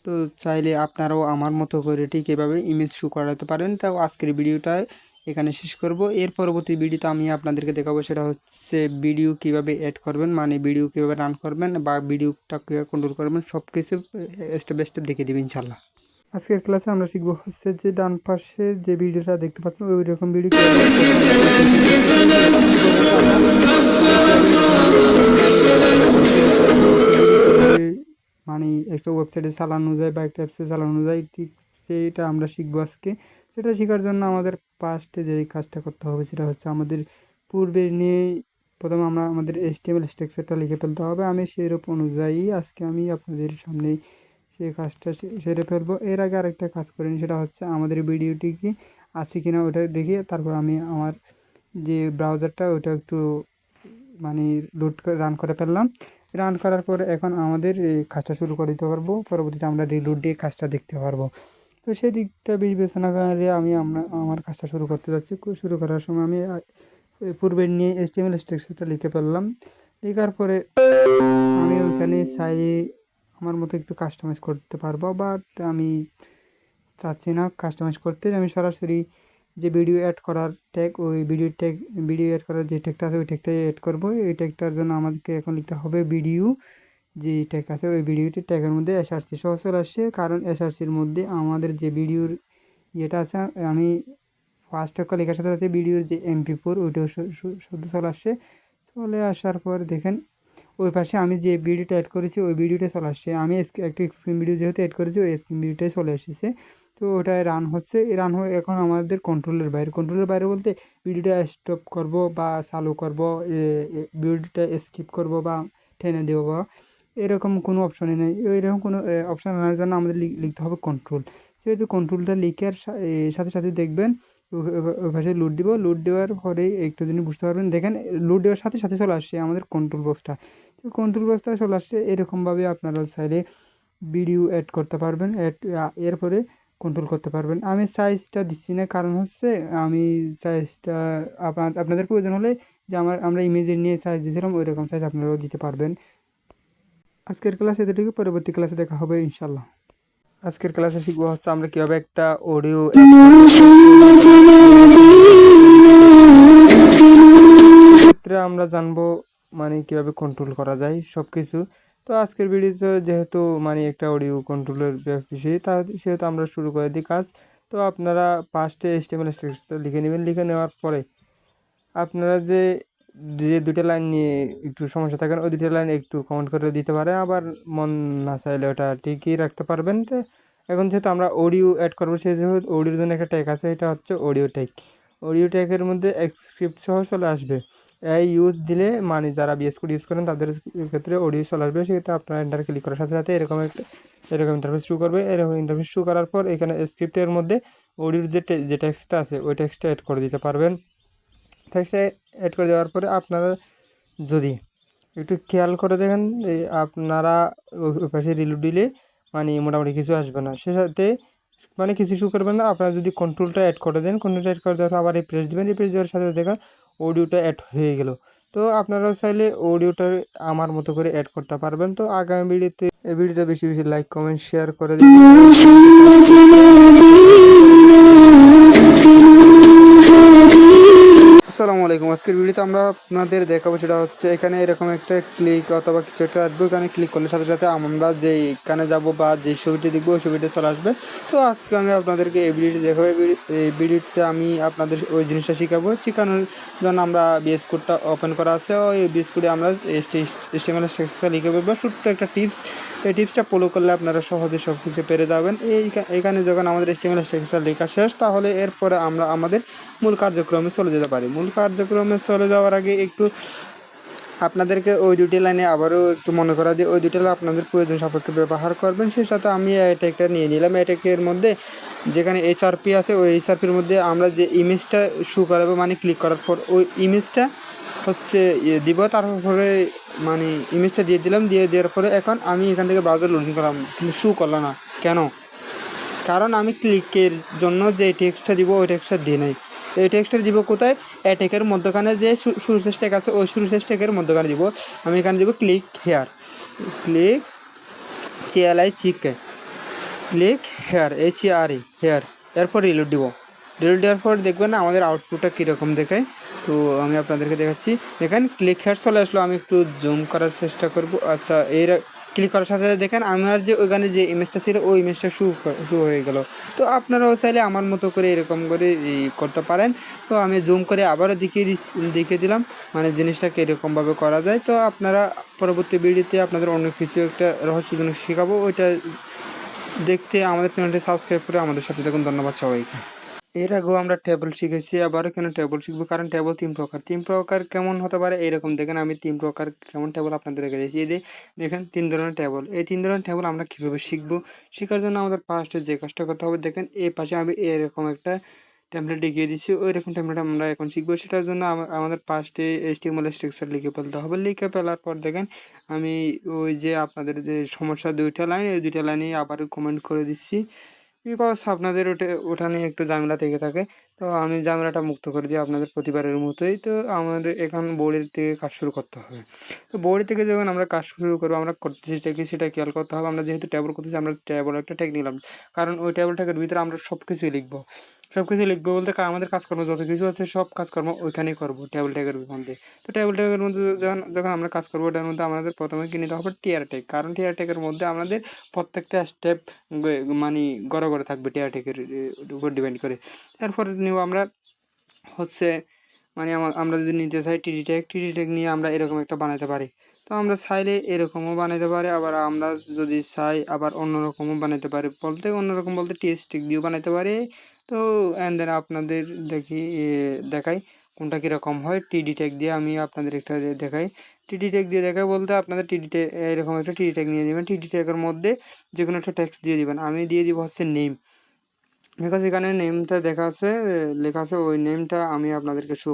তো চাইলে আপনারাও আমার মতো করে ঠিক এভাবে ইমেজ শো করাতে পারেন। তাও আজকের ভিডিওটা এখানে শেষ করব। এর পরবর্তী ভিডিওতে আমি আপনাদেরকে দেখাবো সেটা হচ্ছে ভিডিও কিভাবে অ্যাড করবেন, মানে ভিডিও কিভাবে রান করবেন বা ভিডিওটা কীভাবে কন্ট্রোল করবেন, সব কিছু স্টেপ বাই স্টেপ দেখিয়ে দেবেন ইনশাল্লাহ। আজকের ক্লাসে আমরা শিখবো হচ্ছে যে ডান পাশে যে ভিডিওটা দেখতে পাচ্ছেন ওই রকম ভিডিও মানে একটা ওয়েবসাইটে চালানো যায় বা একটা অ্যাপসে চালানো যায়, ঠিক সেইটা আমরা শিখবো আজকে। সেটা শেখার জন্য আমাদের ফার্স্টে যে কাজটা করতে হবে সেটা হচ্ছে আমাদের পূর্বে নিয়ে প্রথমে আমরা আমাদের HTML স্ট্রাকচারটা লিখে ফেলতে হবে। আমি সেরূপ অনুযায়ী আজকে আমি আপনাদের সামনে সেই কাজটা সেরে ফেলবো। এর আগে আরেকটা কাজ করিনি, সেটা হচ্ছে আমাদের ভিডিওটি কি আছে কিনা ওটা দেখে তারপর আমি আমার যে ব্রাউজারটা ওটা একটু মানে রান করে ফেললাম। রান করার পরে এখন আমাদের এই কাজটা শুরু করে দিতে পারবো, পরবর্তীতে আমরা রিলোড দিয়ে কাজটা দেখতে পারবো। তো সেই দিকটা বিবেচনা করে আমি আমার কাজটা শুরু করতে যাচ্ছি। শুরু করার সময় আমি পূর্বে নিয়ে HTML স্ট্রাকচারটা লিখে ফেললাম। লেখার পরে আমি ওইখানে চাই আমার মতো একটু কাস্টমাইজ করতে পারবো, বাট আমি চাচ্ছি না কাস্টমাইজ করতে। আমি সরাসরি যে ভিডিও অ্যাড করার ট্যাগ, ওই ভিডিও অ্যাড করার যে ট্যাগটা আছে ওই ট্যাগটাই অ্যাড করবো। এই ট্যাগটার জন্য আমাদেরকে এখন লিখতে হবে ভিডিও যে ট্যাগ আছে ওই ভিডিওটি ট্যাগের মধ্যে SRC সহ চলে আসছে, কারণ SRCর মধ্যে আমাদের যে ভিডিওর ইয়েটা আছে আমি ফার্স্ট একটা লেখার সাথে সাথে ভিডিওর যে MP4 ওইটাও শুধু চলে আসছে। চলে আসার পর দেখেন ওই পাশে আমি যে ভিডিওটা অ্যাড করেছি ওই ভিডিওটা চলে আসছে। আমি একটা স্ক্রিন ভিডিও যেহেতু অ্যাড করেছি ওই স্ক্রিন ভিডিওটাই চলে এসেছে। তো ওটাই রান হচ্ছে। এই রান হয়ে এখন আমাদের কন্ট্রোলের বাইরে বলতে ভিডিওটা স্টপ করব বা চালু করব, ভিডিওটা স্কিপ করব বা টেনে দেবো বা এরকম কোনো অপশনই নেই। এরকম কোনো অপশান আনার জন্য আমাদের লিখতে হবে কন্ট্রোল। সেহেতু কন্ট্রোলটা লিখে সাথে সাথে দেখবেন ওই পাশে লোড দেওয়ার পরেই একটু জিনিস বুঝতে পারবেন। দেখেন লোড দেওয়ার সাথে সাথে চলে আসছে আমাদের কন্ট্রোল বক্সটা। তো কন্ট্রোল বক্সটা চলে আসছে। এরকমভাবে আপনারা চাইলে ভিডিও অ্যাড করতে পারবেন, এরপরে কন্ট্রোল করতে পারবেন। আমি সাইজটা দিচ্ছি না, কারণ হচ্ছে আমি সাইজটা আপনাদের প্রয়োজন হলে যে আমরা ইমেজের নিয়ে সাইজ দিয়েছিলাম ওই রকম সাইজ আপনারাও দিতে পারবেন। আজকের ক্লাসে এতটুকু, পরবর্তী ক্লাসে দেখা হবে ইনশাল্লাহ। আজকের ক্লাসে শিখবো হচ্ছে আমরা কীভাবে একটা অডিও ক্ষেত্রে আমরা জানবো মানে কীভাবে কন্ট্রোল করা যায় সব কিছু। তো আজকের ভিডিওতে যেহেতু মানে একটা অডিও কন্ট্রোলের বিষয় সেহেতু আমরা শুরু করে দিই কাজ। তো আপনারা ফার্স্টে HTML স্ট্রাকচারটা লিখে নেবেন। লিখে নেওয়ার পরে আপনারা যে দুটো লাইন নিয়ে একটু সমস্যা থাকেন ওই দুটো লাইন একটু কমেন্ট করে দিতে পারে, আবার মন না চাইলে ওটা ঠিকই রাখতে পারবেন। তো এখন যেহেতু আমরা অডিও অ্যাড করবো সেই যেহেতু অডিওর জন্য একটা ট্যাগ আছে, এটা হচ্ছে অডিও ট্যাগ। অডিও ট্যাগের মধ্যে স্ক্রিপ্ট সহ চলে আসবে। এই ইউজ দিলে মানে যারা VS Code ইউজ করেন তাদের ক্ষেত্রে অডিও চলে আসবে। সেক্ষেত্রে আপনারা এন্টার ক্লিক করার সাথে সাথে এরকম ইন্টারফেস শুরু করবে। এরকম ইন্টারফেস শুরু করার পর এখানে স্ক্রিপ্টের মধ্যে অডিওর যে টেক্সটটা আছে ওই টেক্সটটা অ্যাড করে দিতে পারবেন। টেক্সটে অ্যাড করে দেওয়ার পরে আপনারা যদি একটু খেয়াল করে দেখেন আপনারা ওই পাশে রিলোড দিলে মানে মোটামুটি কিছু আসবে না, সে সাথে মানে কিছু শুরু করবেন না। আপনারা যদি কন্ট্রোলটা অ্যাড করে দেন, কন্ট্রোলটা অ্যাড করে দেওয়ার পর আবার রিপ্রেস দেবেন, রিপ্রেস দেওয়ার সাথে দেখেন অডিওটা অ্যাড হয়ে গেল। তো আপনারা চাইলে অডিওটা আমার মতো করে অ্যাড করতে পারবেন। তো আগামী ভিডিওতে এই ভিডিওটা বেশি বেশি লাইক কমেন্ট শেয়ার করে দিন। আসসালামু আলাইকুম। আজকের ভিডিওতে আমরা আপনাদের দেখাবো সেটা হচ্ছে এখানে এরকম একটা ক্লিক অথবা কিছু একটা আসবে, এখানে ক্লিক করলে সাথে সাথে আমরা যেইখানে যাব বা যে ছবিটি দেখবো ওই ছবিটা চলে আসবে। তো আজকে আমি আপনাদেরকে এই ভিডিওটি দেখাবো। এই ভিডিওতে আমি আপনাদের ওই জিনিসটা শেখানোর জন্য আমরা VS Codeটা ওপেন করা আছে। ওই VS Code আমরা HTML স্ট্রাকচার লিখে ফেলবো। ছোট্ট একটা টিপস, এই টিপসটা ফলো করলে আপনারা সহজে সব কিছু পেরে যাবেন। এখানে যখন আমাদের HTML স্ট্রাকচার লেখা শেষ তাহলে এরপরে আমরা আমাদের মূল কার্যক্রমে চলে যেতে পারি। মূল কার্যক্রমে চলে যাওয়ার আগে একটু আপনাদেরকে ওই দুটি লাইনে আবারও একটু মনে করা দিয়ে ওই দুটি লাইন আপনাদের প্রয়োজন সাপেক্ষে ব্যবহার করবেন। সেই সাথে আমি এই ট্যাগটা নিয়ে নিলাম। এই ট্যাগের মধ্যে যেখানে HRP আছে ওই HRPর মধ্যে আমরা যে ইমেজটা শো করাবো মানে ক্লিক করার পর ওই ইমেজটা হচ্ছে দিব। তারপরে মানে ইমেজটা দিয়ে দিলাম। দিয়ে দেওয়ার পরে এখন আমি এখান থেকে ব্রাউজার লগ ইন করলাম, কিন্তু শো করলো না কেন? কারণ আমি ক্লিকের জন্য যে টেক্সটটা দিব ওই টেক্সটটা দিয়ে নাই। এই টেক্সটটা দিব কোথায়? ট্যাগের মধ্যখানে যে শুরুশেষ ট্যাগ আছে ওই শুরুশেষ ট্যাগের মধ্যখানে দিব। আমি এখানে দিব click here, click CLICK, click here HERE here. এরপর রিলোড দিব। ডিলিট দেওয়ার পর দেখবেন আমাদের আউটপুটটা কীরকম দেখায়। তো আমি আপনাদেরকে দেখাচ্ছি। দেখেন ক্লিক হেয়ার চলে আসলো, আমি একটু জুম করার চেষ্টা করব। আচ্ছা, এর ক্লিক করার সাথে সাথে দেখেন আমার যে ওইখানে যে ইমেজটা ছিল ওই ইমেজটা শু হয়ে গেল। তো আপনারাও চাইলে আমার মতো করে এরকম করে করতে পারেন। তো আমি জুম করে আবারও দেখিয়ে দিলাম মানে জিনিসটা কীরকমভাবে করা যায়। তো আপনারা পরবর্তী ভিডিওতে আপনাদের অন্য কিছু একটা রহস্যজনক শেখাবো, ওইটা দেখতে আমাদের চ্যানেলটি সাবস্ক্রাইব করে আমাদের সাথে থাকুন। ধন্যবাদ সবাইকে। এর আগেও আমরা টেবল শিখেছি, আবারও কেন টেবল শিখবো, কারণ টেবল তিন প্রকার কেমন হতে পারে এরকম। দেখেন আমি 3 প্রকার কেমন টেবল আপনাদের রেখে দিয়েছি। এই দেখেন 3 ধরনের টেবল। এই 3 ধরনের টেবল আমরা কীভাবে শিখবো, শেখার জন্য আমাদের ফার্স্টে যে কাজটা করতে হবে, দেখেন এই পাশে আমি এরকম একটা টেমপ্লেট দেখিয়ে দিচ্ছি, ওই রকম টেমপ্লেট আমরা এখন শিখবো। সেটার জন্য আমাদের ফার্স্টে HTML স্ট্রাকচার লিখে ফেলতে হবে। লিখে ফেলার পর দেখেন আমি ওই যে আপনাদের যে সমস্যা 2টা লাইন, ওই 2টা লাইনেই আবার কমেন্ট করে দিচ্ছি, বিকজ আপনাদের ওটা নিয়ে একটু ঝামেলা থেকে থাকে। তো আমি ঝামেলাটা মুক্ত করে দিই আপনাদের প্রতিবারের মতোই। তো আমাদের এখন বোর্ডের থেকে কাজ শুরু করতে হবে। তো বোর্ড থেকে যখন আমরা কাজ শুরু করবো, আমরা করতেছি কি সেটা খেয়াল করতে হবে। আমরা যেহেতু ট্যাবল করতেছি, আমরা ট্যাবল একটা ট্যাগ নিলাম, কারণ ওই ট্যাবলটাকে ভিতরে আমরা সব কিছুই লিখবো। সব কিছু লিখবো বলতে আমাদের কাজকর্ম যত কিছু আছে সব কাজকর্ম ওইখানেই করবো টেবল ট্যাগের মধ্যে। তো টেবল ট্যাগের মধ্যে যখন আমরা কাজ করবো, ওটার মধ্যে আমাদের প্রথমে কিনে নিতে হবে টিআর ট্যাগ, কারণ টিআর ট্যাগের মধ্যে আমাদের প্রত্যেকটা স্টেপ মানে গড়ে থাকবে টিআর ট্যাগের উপর ডিপেন্ড করে। এরপর নিব আমরা হচ্ছে মানে আমরা যদি নিতে চাই টিডি ট্যাগ নিয়ে আমরা এরকম একটা বানাতে পারি। তো আমরা চাইলে এরকমও বানাতে পারি, আবার আমরা যদি চাই আবার অন্যরকমও বানাতে পারি। অন্যরকম বলতে টিএস ট্যাগ দিয়েও বানাতে পারি। তো অ্যান্ড দেন আপনাদের দেখাই কোনটা কীরকম হয়। টিডি ট্যাগ দিয়ে আমি আপনাদের একটা দেখাই। টিডি ট্যাগ দিয়ে দেখাই বলতে আপনাদের এরকম একটা টিডি ট্যাগ নিয়ে দেবেন। টিডি ট্যাগের মধ্যে যে কোনো একটা ট্যাক্স দিয়ে দিবেন। আমি দিয়ে দিব হচ্ছে নেম, বিকজ এখানে নেমটা লেখা আছে, ওই নেমটা আমি আপনাদেরকে শো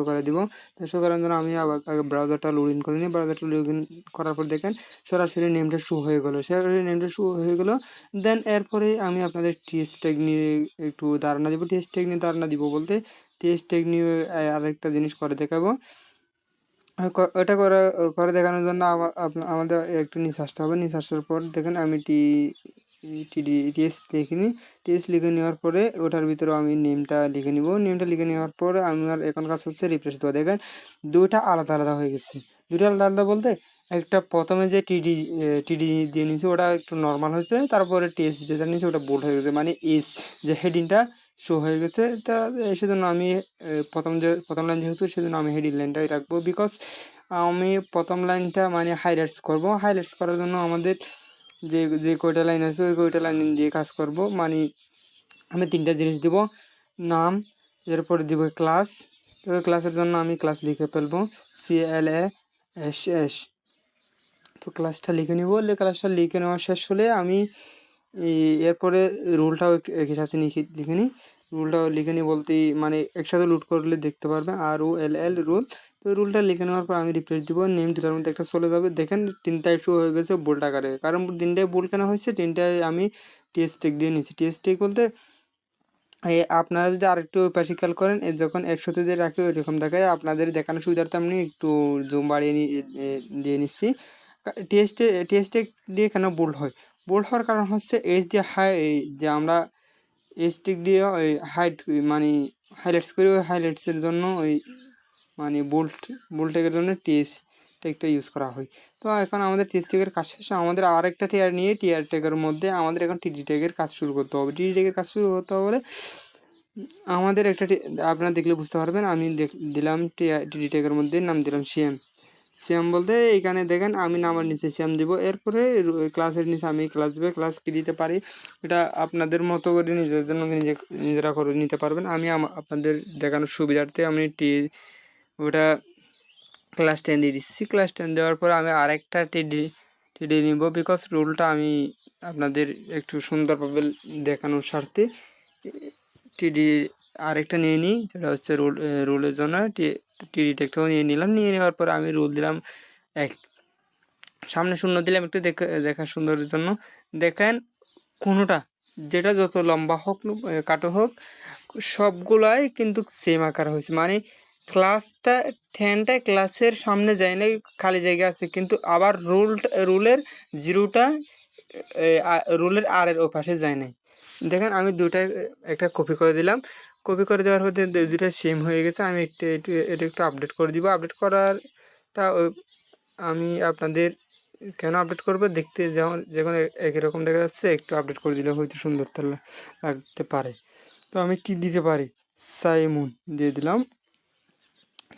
করে দিব। তো শো করার জন্য আমি আবার ব্রাউজারটা লগ ইন করে নিই। ব্রাউজারটা লগ ইন করার পর দেখেন সরাসরি নেমটা শো হয়ে গেলো। দেন এরপরে আমি আপনাদের টিএস ট্যাগ নিয়ে একটু ধারণা দিব। টিএস ট্যাগ নিয়ে ধারণা দিব বলতে টিএস ট্যাগ নিয়ে আরেকটা জিনিস করে দেখাবো। ওটা করে দেখানোর জন্য আমাদের একটু নিচে আসতে হবে। নিচে আসার পর দেখেন আমি টিএস লিখে নিই। টিএস লিখে নেওয়ার পরে ওটার ভিতরে আমি নেমটা লিখে নিব। নেমটা লিখে নেওয়ার পরে আমার এখন কাজ হচ্ছে রিফ্রেশ দেওয়া। দেখেন দুইটা আলাদা হয়ে গেছে। দুইটা আলাদা বলতে একটা প্রথমে যে টিডি দিয়ে নিয়েছি ওটা একটু নর্মাল হয়েছে, তারপরে টিএস যেটা নিয়েছি ওটা বোল্ড হয়ে গেছে, মানে এস যে হেডিংটা শো হয়ে গেছে। তা সেজন্য আমি প্রথম লাইন যেহেতু সেজন্য আমি হেডিং লাইনটাই রাখবো, বিকজ আমি প্রথম লাইনটা মানে হাইলাইটস করব। হাইলাইটস করার জন্য আমাদের যে কয়টা লাইন আছে ওই কয়টা লাইন দিয়ে কাজ করব। মানে আমি 3টা জিনিস দিব, নাম, এরপরে দিব ক্লাস। তো ক্লাসের জন্য আমি ক্লাস লিখে ফেলবো CLASS। তো ক্লাসটা লিখে নিব। ক্লাসটা লিখে নেওয়া শেষ হলে আমি এরপরে রুলটাও একই সাথে লিখে নিই। রুলটাও লিখে নিই বলতে মানে একসাথে লুট করলে দেখতে পারবে RULL রুল। তো রুলটা লিখে নেওয়ার পর আমি রিফ্রেশ দিব। নেম দুটার মধ্যে একটা চলে যাবে। দেখেন 3টায় শো হয়ে গেছে বোল্ড আকারে, কারণ 3টায় বোল্ড কেন হয়েছে, 3টায় আমি টিএস ট্যাগ দিয়ে নিচ্ছি। টিএস ট্যাগ বলতে আপনারা যদি আরেকটু পাশে খেয়াল করেন, যখন 100তে দিয়ে রাখি ওইরকম দেখায়। আপনাদের দেখানোর সুবিধার্থে আমি একটু জুম বাড়িয়ে দিয়ে নিচ্ছি। টিএস ট্যাগ দিয়ে কেন বোল্ড হয়, বোল্ড হওয়ার কারণ হচ্ছে যে আমরা ট্যাগ দিয়ে ওই মানে হাইলাইটস করি, ওই হাইলাইটসের জন্য ওই মানে বোল্ড ট্যাগের জন্য টিএস ট্যাগটা ইউজ করা হয়। তো এখন আমাদের টিএস ট্যাগের কাজ শেষ। আমাদের আরেকটা টিআর নিয়ে টিআর ট্যাগের মধ্যে আমাদের এখন টিডি ট্যাগের কাজ শুরু করতে হবে। টিডি ট্যাগের কাজ শুরু করতে হবে আমাদের আপনারা দেখলে বুঝতে পারবেন। আমি দিলাম টিডি ট্যাগের মধ্যে নাম দিলাম সিএম বলতে এখানে দেখেন আমি নামের নিচে সিএম দিব। এরপরে ক্লাসের নিচে আমি ক্লাস দেবো। ক্লাস কি দিতে পারি এটা আপনাদের মতো করে নিজেদের জন্য নিজেরা করে নিতে পারবেন। আমি আপনাদের দেখানোর সুবিধার্থে আমি ওটা ক্লাস 10 দিয়ে দিচ্ছি। ক্লাস 10 দেওয়ার পর আমি আরেকটা টিডি নিব, বিকজ রুলটা আমি আপনাদের একটু সুন্দরভাবে দেখানোর স্বার্থে টিডি আরেকটা নিয়ে নিই, সেটা হচ্ছে রুলের জন্য টিডি ট্যাগটাও নিয়ে নিলাম। নিয়ে নেওয়ার পর আমি রুল দিলাম 1, সামনে 0 দিলাম একটু দেখা সুন্দরের জন্য। দেখেন কোনোটা যেটা যত লম্বা হোক কাটো হোক সবগুলাই কিন্তু সেম আকার হয়েছে, মানে ক্লাসটা 10টায় ক্লাসের সামনে যায় না, খালি জায়গা আছে, কিন্তু আবার রুলের 0টা রুলের আর এর ওপাশে যায় নাই। দেখেন আমি দুটাই একটা কপি করে দিলাম। কপি করে দেওয়ার পর দুইটা সেম হয়ে গেছে। আমি এটা একটু আপডেট করে দিব। আপডেট করার তা আমি আপনাদের কেন আপডেট করবো দেখতে যেমন যখন একই রকম দেখা যাচ্ছে, একটু আপডেট করে দিলে হয়তো সুন্দরতা লাগতে পারে। তো আমি কি দিতে পারি, সাইমুন দিয়ে দিলাম।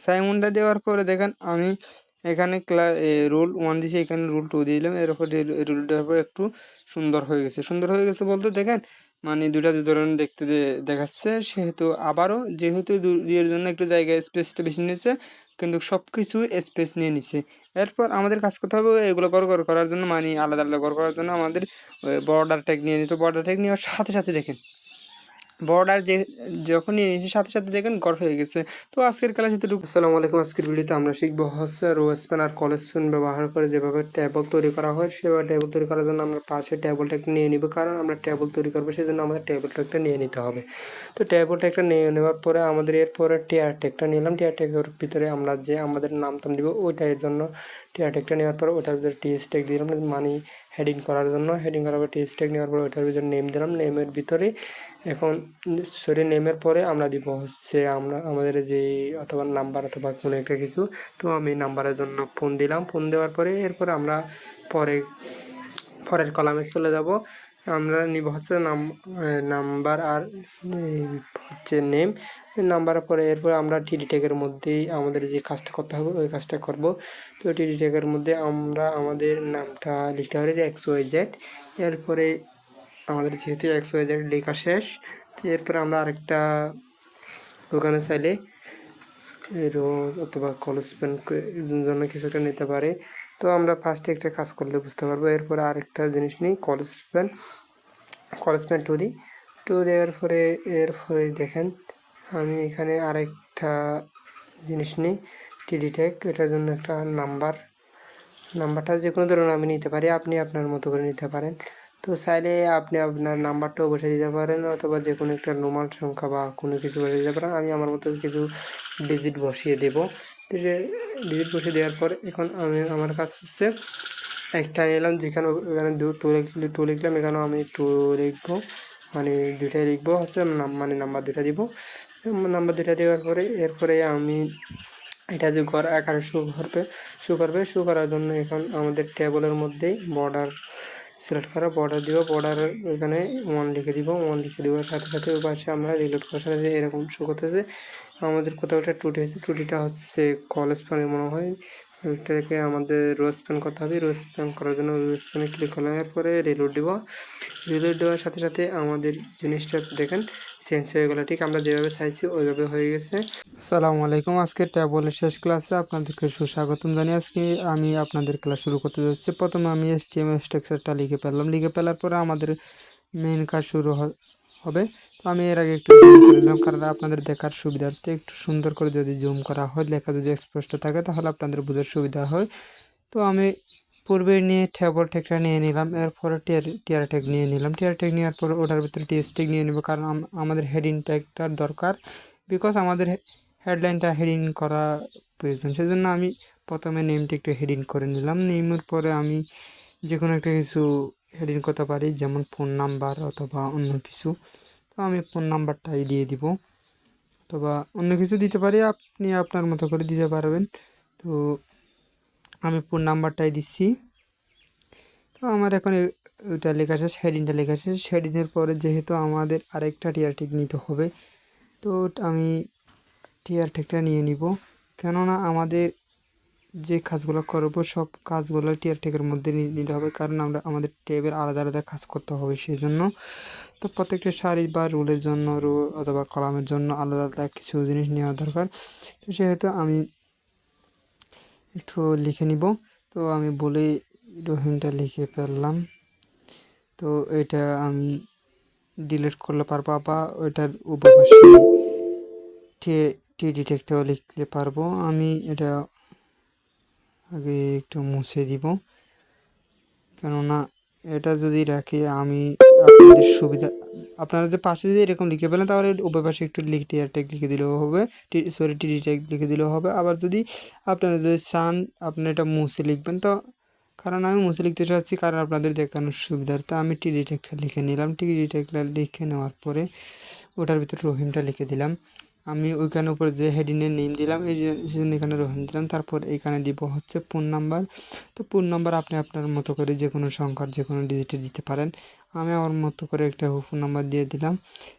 সাইমুনটা দেওয়ার পরে দেখেন আমি এখানে রুল 1 দিয়েছি, এখানে রুল 2 দিয়ে দিলাম। এর উপর রুল দেওয়ার পর একটু সুন্দর হয়ে গেছে। সুন্দর হয়ে গেছে বলতে দেখেন মানে দুটা দু ধরনের দেখতে দেখাচ্ছে। সেহেতু আবারও যেহেতু দুইয়ের জন্য একটু জায়গায় স্পেসটা বেশি নিয়েছে, কিন্তু সব কিছু স্পেস নিয়ে নিচ্ছে। এরপর আমাদের কাজ করতে হবে এগুলো করার জন্য, মানে আলাদা আলাদা করার জন্য আমাদের বর্ডার ট্যাগ নিয়ে নিতে। বর্ডার ট্যাগ নেওয়ার সাথে সাথে দেখেন বর্ডার যখন নিয়ে নিয়েছি সাথে সাথে দেখেন গড় হয়ে গেছে। তো আজকের ক্লাস এতটুকু। আসসালামু আলাইকুম। আজকের ভিডিওতে আমরা শিখবো হচ্ছে রো স্প্যান আর কল স্প্যান ব্যবহার করে যেভাবে ট্যাবল তৈরি করা হয়, সেভাবে ট্যাবল তৈরি করার জন্য আমরা পাশে ট্যাবলটা একটা নিয়ে নিব, কারণ আমরা ট্যাবল তৈরি করবো সেই জন্য আমাদের ট্যাবলটা একটা নিয়ে নিতে হবে। তো ট্যাবলটা একটা নিয়ে নেওয়ার পরে আমাদের এরপরে টিয়ার ট্যাগটা নিলাম। টিয়ার ট্যাগের ভিতরে আমরা যে আমাদের নামটাম দিব ওইটার জন্য টিয়ার ট্যাগটা নেওয়ার পরে ওটার ভিতরে টিএস ট্যাগ দিলাম, মানে হেডিং করার জন্য। হেডিং করার পর টিএস ট্যাগ নেওয়ার পরে ওইটার ভিতরে নেম দিলাম। নেমের ভিতরে এখন নেমের পরে আমরা দিব হচ্ছে আমরা আমাদের যে অথবা নাম্বার অথবা কোনো একটা কিছু। তো আমি নাম্বারের জন্য ফোন দিলাম। ফোন দেওয়ার পরে এরপরে আমরা পরের কলামে চলে যাব। আমরা নিব হচ্ছে নাম্বার আর হচ্ছে নেম। নাম্বারের পরে এরপরে আমরা টিডি ট্যাগের মধ্যেই আমাদের যে কাজটা করতে হবে ওই কাজটা করব। তো টিডি ট্যাগের মধ্যে আমরা আমাদের নামটা লিখতে পারি XYZ। এরপরে আমাদের যেহেতু XYZ লেখা শেষ, তো এরপরে আমরা আরেকটা ওখানে চাইলে রোজ অথবা কল স্পেন জন্য কিছু একটা নিতে পারে। তো আমরা ফার্স্টে একটা কাজ করলে বুঝতে পারবো। এরপরে আরেকটা জিনিস নিই, কল স্পেন 2 দিই। 2 দেওয়ার পরে এরপরে দেখেন আমি এখানে আরেকটা জিনিস নিই, টিডি ট্যাগ। এটার জন্য একটা নাম্বারটা যে কোনো ধরনের আমি নিতে পারি, আপনি আপনার মতো করে নিতে পারেন। তো চাইলে আপনি আপনার নাম্বারটাও বসে দিতে পারেন অথবা যে কোনো একটা নোমাল সংখ্যা বা কোনো কিছু বসে দিতে পারেন। আমি আমার মতো কিছু ডিজিট বসিয়ে দেবো। তো সে ডিজিট বসিয়ে দেওয়ার পর এখন আমার কাজ হচ্ছে একটা নিলাম, যেখানে এখানে টু লিখলাম, এখানেও আমি 2 লিখবো, মানে দুইটাই লিখবো হচ্ছে মানে নাম্বার দুটা দিব। নাম্বার দুটা দেওয়ার পরে এরপরে আমি এটা যে ঘর আকারে শো করার জন্য এখন আমাদের টেবলের মধ্যেই বর্ডার সিলেক্ট করা, বর্ডার দিব। বর্ডার এখানে 1 লিখে দিব। 1 লিখে দেওয়ার সাথে সাথে ওই পাশে আমরা রিলোড করার সাথে সাথে এরকম শো করতেছে। আমাদের কোথাও একটা ত্রুটি হয়েছে, ত্রুটিটা হচ্ছে কল স্প্যানে মনে হয়। ওইটাকে আমাদের রো স্প্যান করতে হবে। রো স্প্যান করার জন্য রো স্প্যানে ক্লিক করার পরে রিলোড দেবো। রিলোড দেওয়ার সাথে সাথে আমাদের জিনিসটা দেখেন চেঞ্জ হয়ে গেলো। ঠিক আমরা যেভাবে চাইছি ওইভাবে হয়ে গেছে। আসসালামু আলাইকুম। আজকে ট্যাবলের শেষ ক্লাসে আপনাদেরকে সুস্বাগতম জানিয়ে আজকে আমি আপনাদের ক্লাস শুরু করতে যাচ্ছি। প্রথমে আমি HTML স্ট্রাকচারটা লিখে ফেলার পরে আমাদের মেইন কাজ শুরু হবে। তো আমি এর আগে একটু জুম করে নিলাম, কারণ আপনাদের দেখার সুবিধার্থে একটু সুন্দর করে যদি জুম করা হয়, লেখা যদি স্পষ্ট থাকে তাহলে আপনাদের বোঝার সুবিধা হয়। তো আমি পূর্বে নিয়ে ট্যাবল ট্যাগটা নিয়ে নিলাম। এরপরে টিয়ার ট্যাগ নিয়ে নিলাম। টিয়ার ট্যাগ নেওয়ার পরে ওটার ভিতরে টিএস ট্যাগ নিয়ে নেব, কারণ আমাদের হেডিং ট্যাগটার দরকার, বিকজ আমাদের হেডলাইনটা হেডিং করা প্রয়োজন। সেজন্য আমি প্রথমে নেমটা একটু হেডিং করে নিলাম। নেমের পরে আমি যে কোনো একটা কিছু হেডিং করতে পারি, যেমন ফোন নাম্বার অথবা অন্য কিছু। তো আমি ফোন নাম্বারটাই দিয়ে দিব, অথবা অন্য কিছু দিতে পারি, আপনি আপনার মতো করে দিতে পারবেন। তো আমি ফোন নাম্বারটাই দিচ্ছি। তো আমার এখন ওইটা লেখা শেষ, হেডিংটা লেখা শেষ। হেডিংয়ের পরে যেহেতু আমাদের আরেকটা টিয়ার ট্যাগ নিতে হবে, তো আমি টিয়ার ট্যাগটা নিয়ে নিব, কেননা আমাদের যে কাজগুলো করবো সব কাজগুলো টিয়ার ট্যাগের মধ্যে নিতে হবে, কারণ আমাদের ট্যাবের আলাদা আলাদা কাজ করতে হবে সেই জন্য। তো প্রত্যেকটা সারি বা রুলের জন্য রো অথবা কলামের জন্য আলাদা আলাদা কিছু জিনিস নেওয়া দরকার। তো সেহেতু আমি একটু লিখে নিব। তো আমি বলেই রহিমটা লিখে ফেললাম। তো এটা আমি ডিলিট করলে পারবো, বা ওইটার উপপাশে টিডি ট্যাগটাও লিখতে পারবো। আমি এটা আগে একটু মুছে দিব, কেননা এটা যদি রাখি আমি আপনাদের সুবিধা, আপনারা যে পাশে যদি এরকম লিখে ফেলেন তাহলে উভয় পাশে একটু টিয়ার ট্যাগ লিখে দিলেও হবে, টিডি ট্যাগ লিখে দিলেও হবে। আবার যদি আপনারা যদি চান আপনারা এটা মুছে লিখবেন, তো কারণ আমি মুছে লিখতে চাচ্ছি, কারণ আপনাদের দেখানোর সুবিধার্থে আমি টিডিটা একটা লিখে নিলাম। টিডিটা একটা লিখে নেওয়ার পরে ওটার ভিতরে রহিমটা লিখে দিলাম। আমি ওইখানে উপরে যে হেডিংয়ের নেম দিলাম এই জন্য এখানে রহিম দিলাম। তারপর এখানে দিব হচ্ছে ফোন নাম্বার। তো ফোন নাম্বার আপনি আপনার মতো করে যে কোনো সংখ্যার যে কোনো ডিজিটে দিতে পারেন। আমি আমার মতো করে একটা ফোন নাম্বার দিয়ে দিলাম।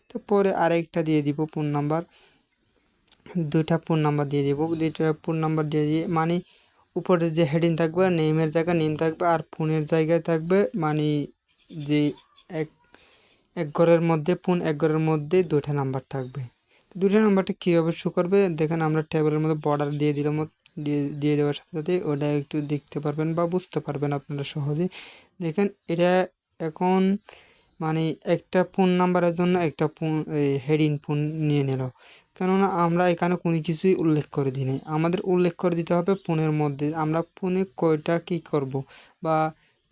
তো পরে আরেকটা দিয়ে দিব ফোন নাম্বার, দুইটা ফোন নাম্বার দিয়ে দিব। দুইটা ফোন নাম্বার দিয়ে মানে উপরে যে হেডিং থাকবে নেমের জায়গায় নেম থাকবে, আর ফোনের জায়গায় থাকবে মানে যে এক এক ঘরের মধ্যে ফোন, এক ঘরের মধ্যে দুইটা নাম্বার থাকবে। দুইটা নাম্বারটা কীভাবে শো করবে দেখেন, আমরা টেবিলের মধ্যে বর্ডার দিয়ে দিলাম। দিয়ে দেওয়ার সাথে সাথে ওটা একটু দেখতে পারবেন বা বুঝতে পারবেন আপনারা সহজে। দেখেন এটা এখন মানে একটা ফোন নাম্বারের জন্য একটা ফোন হেডিং ফোন নিয়ে নিল, কেননা আমরা এখানে কোনো কিছুই উল্লেখ করে দিই নাই। আমাদের উল্লেখ করে দিতে হবে ফোনের মধ্যে আমরা ফোনে কয়টা কী করব বা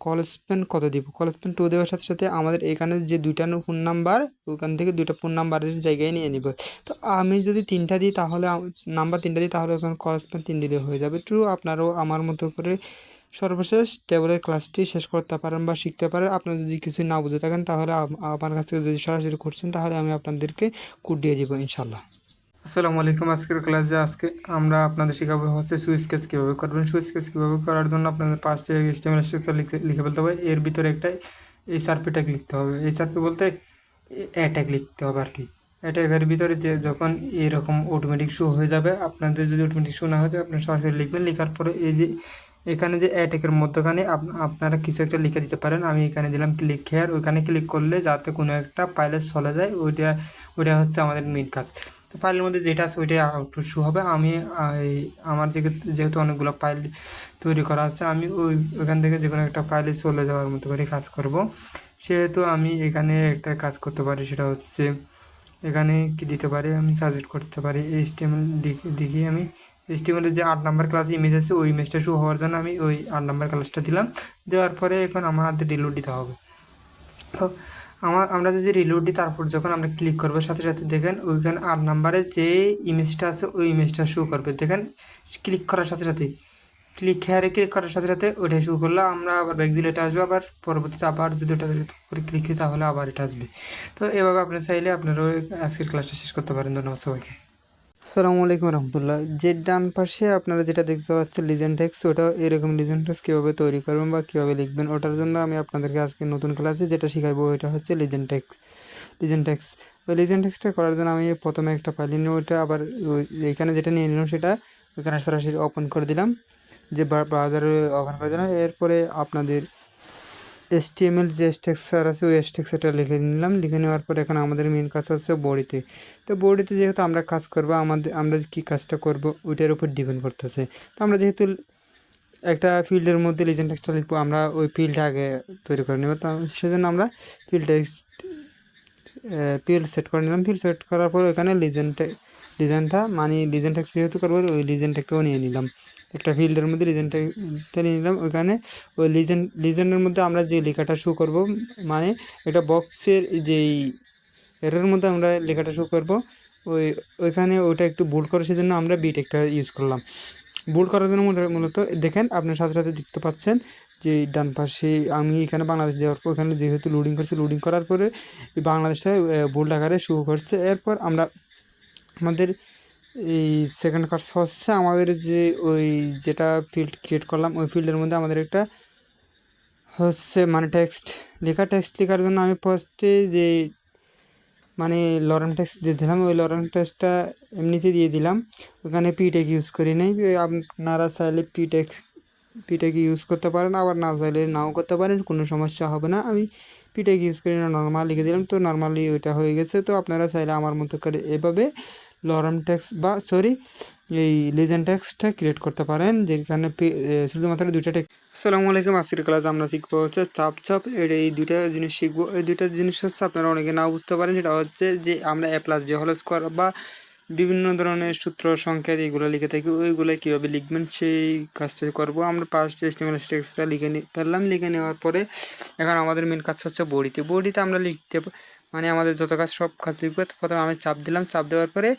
কল স্পেন কত দিব। কল স্পেন 2 দেওয়ার সাথে সাথে আমাদের এখানে যে দুইটা ফোন নাম্বার ওখান থেকে দুইটা ফোন নাম্বারের জায়গায় নিয়ে নিব। তো আমি যদি 3টা দিই তাহলে নাম্বার 3টা দিই তাহলে ওখানে কল স্পেন 3 দিলে হয়ে যাবে। ট্রু, আপনারাও আমার মতো করে সর্বশেষ টেবলের ক্লাসটি শেষ করতে পারেন বা শিখতে পারেন। আপনারা যদি কিছু না বুঝে থাকেন তাহলে আমার কাছ থেকে যদি সরাসরি করছেন তাহলে আমি আপনাদেরকে কোড দিয়ে দিব ইনশাল্লাহ। আসসালামু আলাইকুম। আজকের ক্লাসে আমরা আপনাদের শেখাবো হচ্ছে সুইচ কেস কীভাবে করবেন। সুইচ কেস কীভাবে করার জন্য আপনাদের 5টি HTML স্ট্রাকচার লিখে ফেলতে হবে। এর ভিতরে একটা HRP ট্যাগ লিখতে হবে। HRP বলতে ট্যাগ লিখতে হবে আর কি। ট্যাগের ভিতরে যে যখন এরকম অটোমেটিক শো হয়ে যাবে, আপনাদের যদি অটোমেটিক শো না হয়ে যায় আপনারা সরাসরি লিখবেন। লেখার পরে এই যে এখানে যে ট্যাগের মধ্যখানে আপনারা কিছু একটা লিখে দিতে পারেন। আমি এখানে দিলাম ক্লিক হেয়ার। ওইখানে ক্লিক করলে যাতে কোনো একটা ফাইলে চলে যায় ওইটা হচ্ছে আমাদের মেইন কাজ। তো ফাইলের মধ্যে যেটা আছে ওইটাই আউটপুট শো হবে। আমি আমার যেহেতু অনেকগুলো ফাইল তৈরি করা আছে, আমি ওইখান থেকে যে কোনো একটা ফাইলে চলে যাওয়ার মতো করে কাজ করব। সেহেতু আমি এখানে একটা কাজ করতে পারি, সেটা হচ্ছে এখানে কি দিতে পারি, আমি সাজেস্ট করতে পারি HTML দেখি আমি HTML-এর যে 8 নাম্বার ক্লাস ইমেজ আছে ওই ইমেজটা শো হওয়ার জন্য আমি ওই 8 নাম্বার ক্লাসটা দিলাম। দেওয়ার পরে এখন আমাদের রিলোড দিতে হবে। তো আমরা যদি রিলোড দিই তারপর যখন আমরা ক্লিক করবো সাথে সাথে দেখেন ওইখানে 8 নাম্বারে যে ইমেজটা আছে ওই ইমেজটা শো করবে। দেখেন ক্লিক করার সাথে সাথে ক্লিক করার সাথে সাথে ওইটা শো করলে আমরা আবার ব্যাক দিলে এটা আসবে, আবার পরবর্তীতে আবার যদি ওটা করে ক্লিক দিই তাহলে আবার এটা আসবে। তো এভাবে আপনি চাইলে আপনারা আজকের ক্লাসটা শেষ করতে পারেন। ধন্যবাদ সবাইকে। আসসালামু আলাইকুম রহমতুল্লাহ। যে ডান পাশে আপনারা যেটা দেখতে পাচ্ছেন লিজেন্ড টেক্সট, ওটা এরকম লিজেন্ড টেক্সট কীভাবে তৈরি করবেন বা কীভাবে লিখবেন ওটার জন্য আমি আপনাদেরকে আজকে নতুন ক্লাসে যেটা শেখাবো ওইটা হচ্ছে লিজেন্ড টেক্সট। ওই লিজেন্ড টেক্সটটা করার জন্য আমি প্রথমে একটা ফাইল নিয়ে ওইটা আবার এখানে যেটা নিয়ে নিলাম সেটা ওইখানে সরাসরি ওপেন করে দিলাম, যে ব্রাউজারে ওপেন করে দিলাম। এরপরে আপনাদের HTML যে স্ট্রাকচার আছে ওই স্ট্রাকচারটা লিখে নিলাম। লিখে নেওয়ার পর এখন আমাদের মেন কাজ হচ্ছে বডিতে। তো বডিতে যেহেতু আমরা কাজ করবো আমরা কী কাজটা করব ওইটার উপর ডিপেন্ড করতেছে। তো আমরা যেহেতু একটা ফিল্ডের মধ্যে লিজেন্ড টেক্সটটা লিখবো, আমরা ওই ফিল্ডটা আগে তৈরি করে নেব। তো সেজন্য আমরা ফিল্ড সেট করে নিলাম। ফিল্ড সেট করার পর ওখানে লিজেন্ডটা মানে লিজেন্ড টেক্সট যেহেতু করবো ওই লিজেন্ড টেক্সটটাও নিয়ে নিলাম। একটা ফিল্ডের মধ্যে লিজেন্ডটা নিয়ে নিলাম। ওইখানে ওই লিজেন্ডের মধ্যে আমরা যে লেখাটা শো করব মানে এটা বক্সের যেই এটার মধ্যে আমরা লেখাটা শো করব ওইখানে ওইটা একটু বোল্ড করে, সেজন্য আমরা বিট একটা ইউজ করলাম। বোল্ড করার জন্য মূলত দেখেন আপনার সাথে সাথে দেখতে পাচ্ছেন যে ডান পাশে আমি এখানে বাংলাদেশ দেওয়ার পর ওখানে যেহেতু লোডিং করছে, লোডিং করার পরে বাংলাদেশটা বোল্ড আকারে শো করছে। এরপর আমরা আমাদের এই সেকেন্ড কাজ হচ্ছে আমাদের যে ওই যেটা ফিল্ড ক্রিয়েট করলাম ওই ফিল্ডের মধ্যে আমাদের একটা হচ্ছে মানে টেক্সট লেখার জন্য আমি ফার্স্টে যে মানে লরেম টেক্সট দিয়ে দিলাম। ওই লরেম টেক্সটটা এমনিতে দিয়ে দিলাম, ওখানে পিটেক ইউজ করি নাই। আপনারা চাইলে পিটেক ইউজ করতে পারেন, আবার না চাইলে নাও করতে পারেন, কোনো সমস্যা হবে না। আমি পিটেক ইউজ করি না, নর্মাল লিখে দিলাম। তো নর্মালি ওইটা হয়ে গেছে। তো আপনারা চাইলে আমার মতো করে এভাবে লরেম টেক্সট বা এই লিজেন্ড টেক্সটটা ক্রিয়েট করতে পারেন, যেখানে শুধুমাত্র দুইটা টেক্সট। আসসালামু আলাইকুম। আজকের ক্লাস আমরা শিখবো হচ্ছে চাপ এই দুইটা জিনিস শিখবো। এই দুইটা জিনিস হচ্ছে আপনারা অনেকে নাও বুঝতে পারেন। সেটা হচ্ছে যে আমরা A+B হোল স্কোয়ার বা বিভিন্ন ধরনের সূত্র সংখ্যা এগুলো লিখে থাকি, ওইগুলো কীভাবে লিখবেন সেই কাজটা করবো। আমরা 5টি HTML স্ট্রাকচার লিখে ফেললাম। লিখে নেওয়ার পরে এখন আমাদের মেন কাজ হচ্ছে বডিতে আমরা লিখতে মানে আমাদের যত কাজ সব কাজ লিখবো। প্রথমে আমি চাপ দিলাম। চাপ দেওয়ার পরে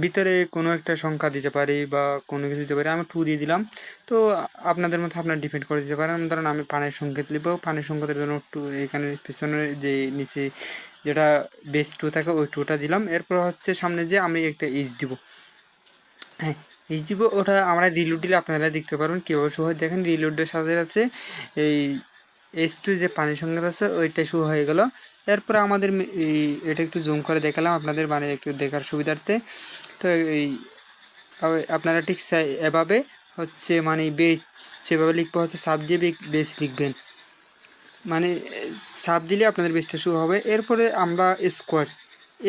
ভিতরে কোনো একটা সংখ্যা দিতে পারি বা কোনো কিছু দিতে পারি, আমি 2 দিয়ে দিলাম। তো আপনাদের মধ্যে আপনারা ডিপেন্ড করে দিতে পারেন। ধরুন আমি পানির সংকেত লিখব, পানির সংকেতের জন্য 2 এখানে পিছনের যে নিচে যেটা বেস 2 থাকে ওই 2টা দিলাম। এরপর হচ্ছে সামনে যে আমি একটা এইচ দিব, হ্যাঁ এইচ দিব, ওটা আমরা রিলোড দিলে আপনারা দেখতে পারবেন কীভাবে শো হয়। দেখেন রিলোডের সাথে সাথে এই H2 যে পানির সংকেত আছে ওইটা শো হয়ে গেল। এরপরে আমাদের এটা একটু জুম করে দেখালাম আপনাদের, মানে একটু দেখার সুবিধার্থে। তো এই আপনারা ঠিক এভাবে হচ্ছে মানে বেস যেভাবে লিখবো হচ্ছে সাব দিয়ে বেস লিখবেন, মানে সাব দিলে আপনাদের বেসটা শুরু হবে। এরপরে আমরা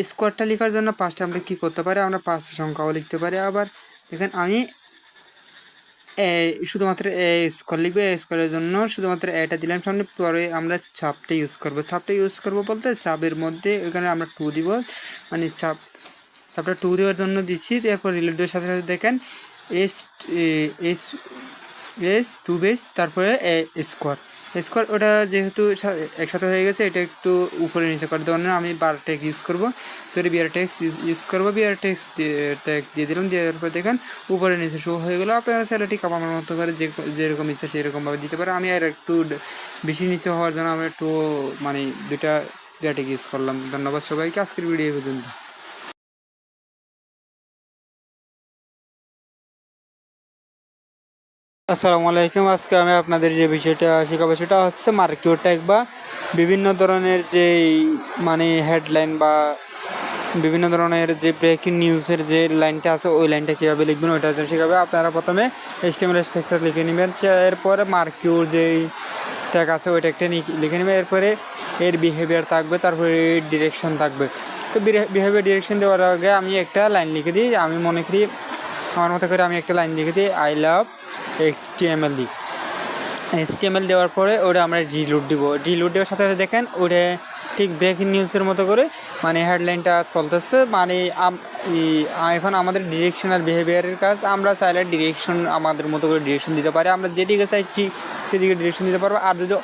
স্কোয়ারটা লেখার জন্য পাঁচটা আমরা কী করতে পারি, আমরা 5টা সংখ্যাও লিখতে পারি। আবার দেখেন আমি শুধুমাত্র স্কোয়ার লিখবো, স্কোয়ারের জন্য শুধুমাত্র এটা দিলাম সামনে। পরে আমরা চাপটা ইউজ করবো বলতে চাপের মধ্যে ওইখানে আমরা 2 দিব, মানে চাপটা 2 দেওয়ার জন্য দিচ্ছি। এরপর রিলেটের সাথে সাথে দেখেন এস এস 2 বেস, তারপরে স্কোয়ার ওটা যেহেতু একসাথে হয়ে গেছে, এটা একটু উপরে নিচে করে দেওয়ার জন্য আমি BRTX ইউজ করবো, BRTX ইউজ করবো। BRTX ট্যাগ দিয়ে দিলাম, দেওয়ার পর দেখেন উপরে নিচে শো হয়ে গেলো। আপনারা চাইলে ঠিক আমার মতো করে যেরকম ইচ্ছা সেরকমভাবে দিতে পারে। আমি আর একটু বেশি নিচে হওয়ার জন্য আমি একটু মানে 2টা BRTX ইউজ করলাম। ধন্যবাদ সবাইকে, আজকের ভিডিও পর্যন্ত। আসসালামু আলাইকুম। আজকে আমি আপনাদের যে বিষয়টা শেখাবো সেটা হচ্ছে মার্কিউ ট্যাগ বা বিভিন্ন ধরনের যে মানে হেডলাইন বা বিভিন্ন ধরনের যে ব্রেকিং নিউজের যে লাইনটা আছে ওই লাইনটা কীভাবে লিখবেন ওইটা শেখাবে। আপনারা প্রথমে HTML স্ট্রাকচার লিখে নেবেন, এরপরে মার্কিউর যেই ট্যাগ আছে ওই ট্যাগটা লিখে নেবেন। এরপরে এর বিহেভিয়ার থাকবে, তারপরে ডিরেকশন থাকবে। তো বিহেভিয়ার ডিরেকশন দেওয়ার আগে আমি একটা লাইন লিখে দিই, আমি মনে করি আমার মতো করে আমি একটা লাইন লিখে দিই আই লাভ HTML দিই। HTML দেওয়ার পরে ওটা আমরা রিলোড দিব, রিলোড দেওয়ার সাথে সাথে দেখেন ওটা ঠিক ব্রেকিং নিউজের মতো করে মানে হেডলাইনটা চলতেছে। মানে এখন আমাদের ডিরেকশন আর বিহেভিয়ারের কাজ, আমরা চাইলে ডিরেকশন আমাদের মতো করে ডিরেকশন দিতে পারি, আমরা যেদিকে চাই ঠিক সেদিকে ডিরেকশন দিতে পারবো। আর যদি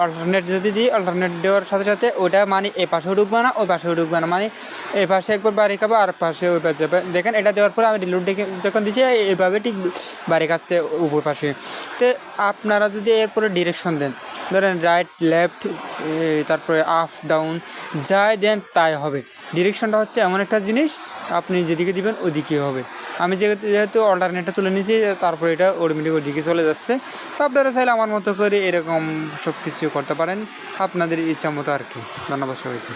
অল্টারনেট যদি দিই, অল্টারনেট দেওয়ার সাথে সাথে ওটা মানে এ পাশেও ঢুকবে না ওই পাশেও ঢুকবে না, মানে এ পাশে একবার বাড়ি খাবো আর পাশে ওই পাশে যাবে। দেখেন এটা দেওয়ার পরে আমি রিলোড যখন দিচ্ছি এইভাবে ঠিক বাড়ি খাচ্ছে উপর পাশে। তো আপনারা যদি এরপরে ডিরেকশন দেন, ধরেন রাইট লেফট তারপরে আপ ডাউন যাই দেন তাই হবে। ডিরেকশনটা হচ্ছে এমন একটা জিনিস আপনি যেদিকে দিবেন ওদিকে হবে। আমি যেহেতু অল্টারনেটটা তুলে নিয়েছি তারপরে এটা অটোমেটিক ওদিকে চলে যাচ্ছে। তো আপনারা চাইলে আমার মতো করে এরকম সব কিছু করতে পারেন আপনাদের ইচ্ছা মতো আর কি। ধন্যবাদ সবাইকে।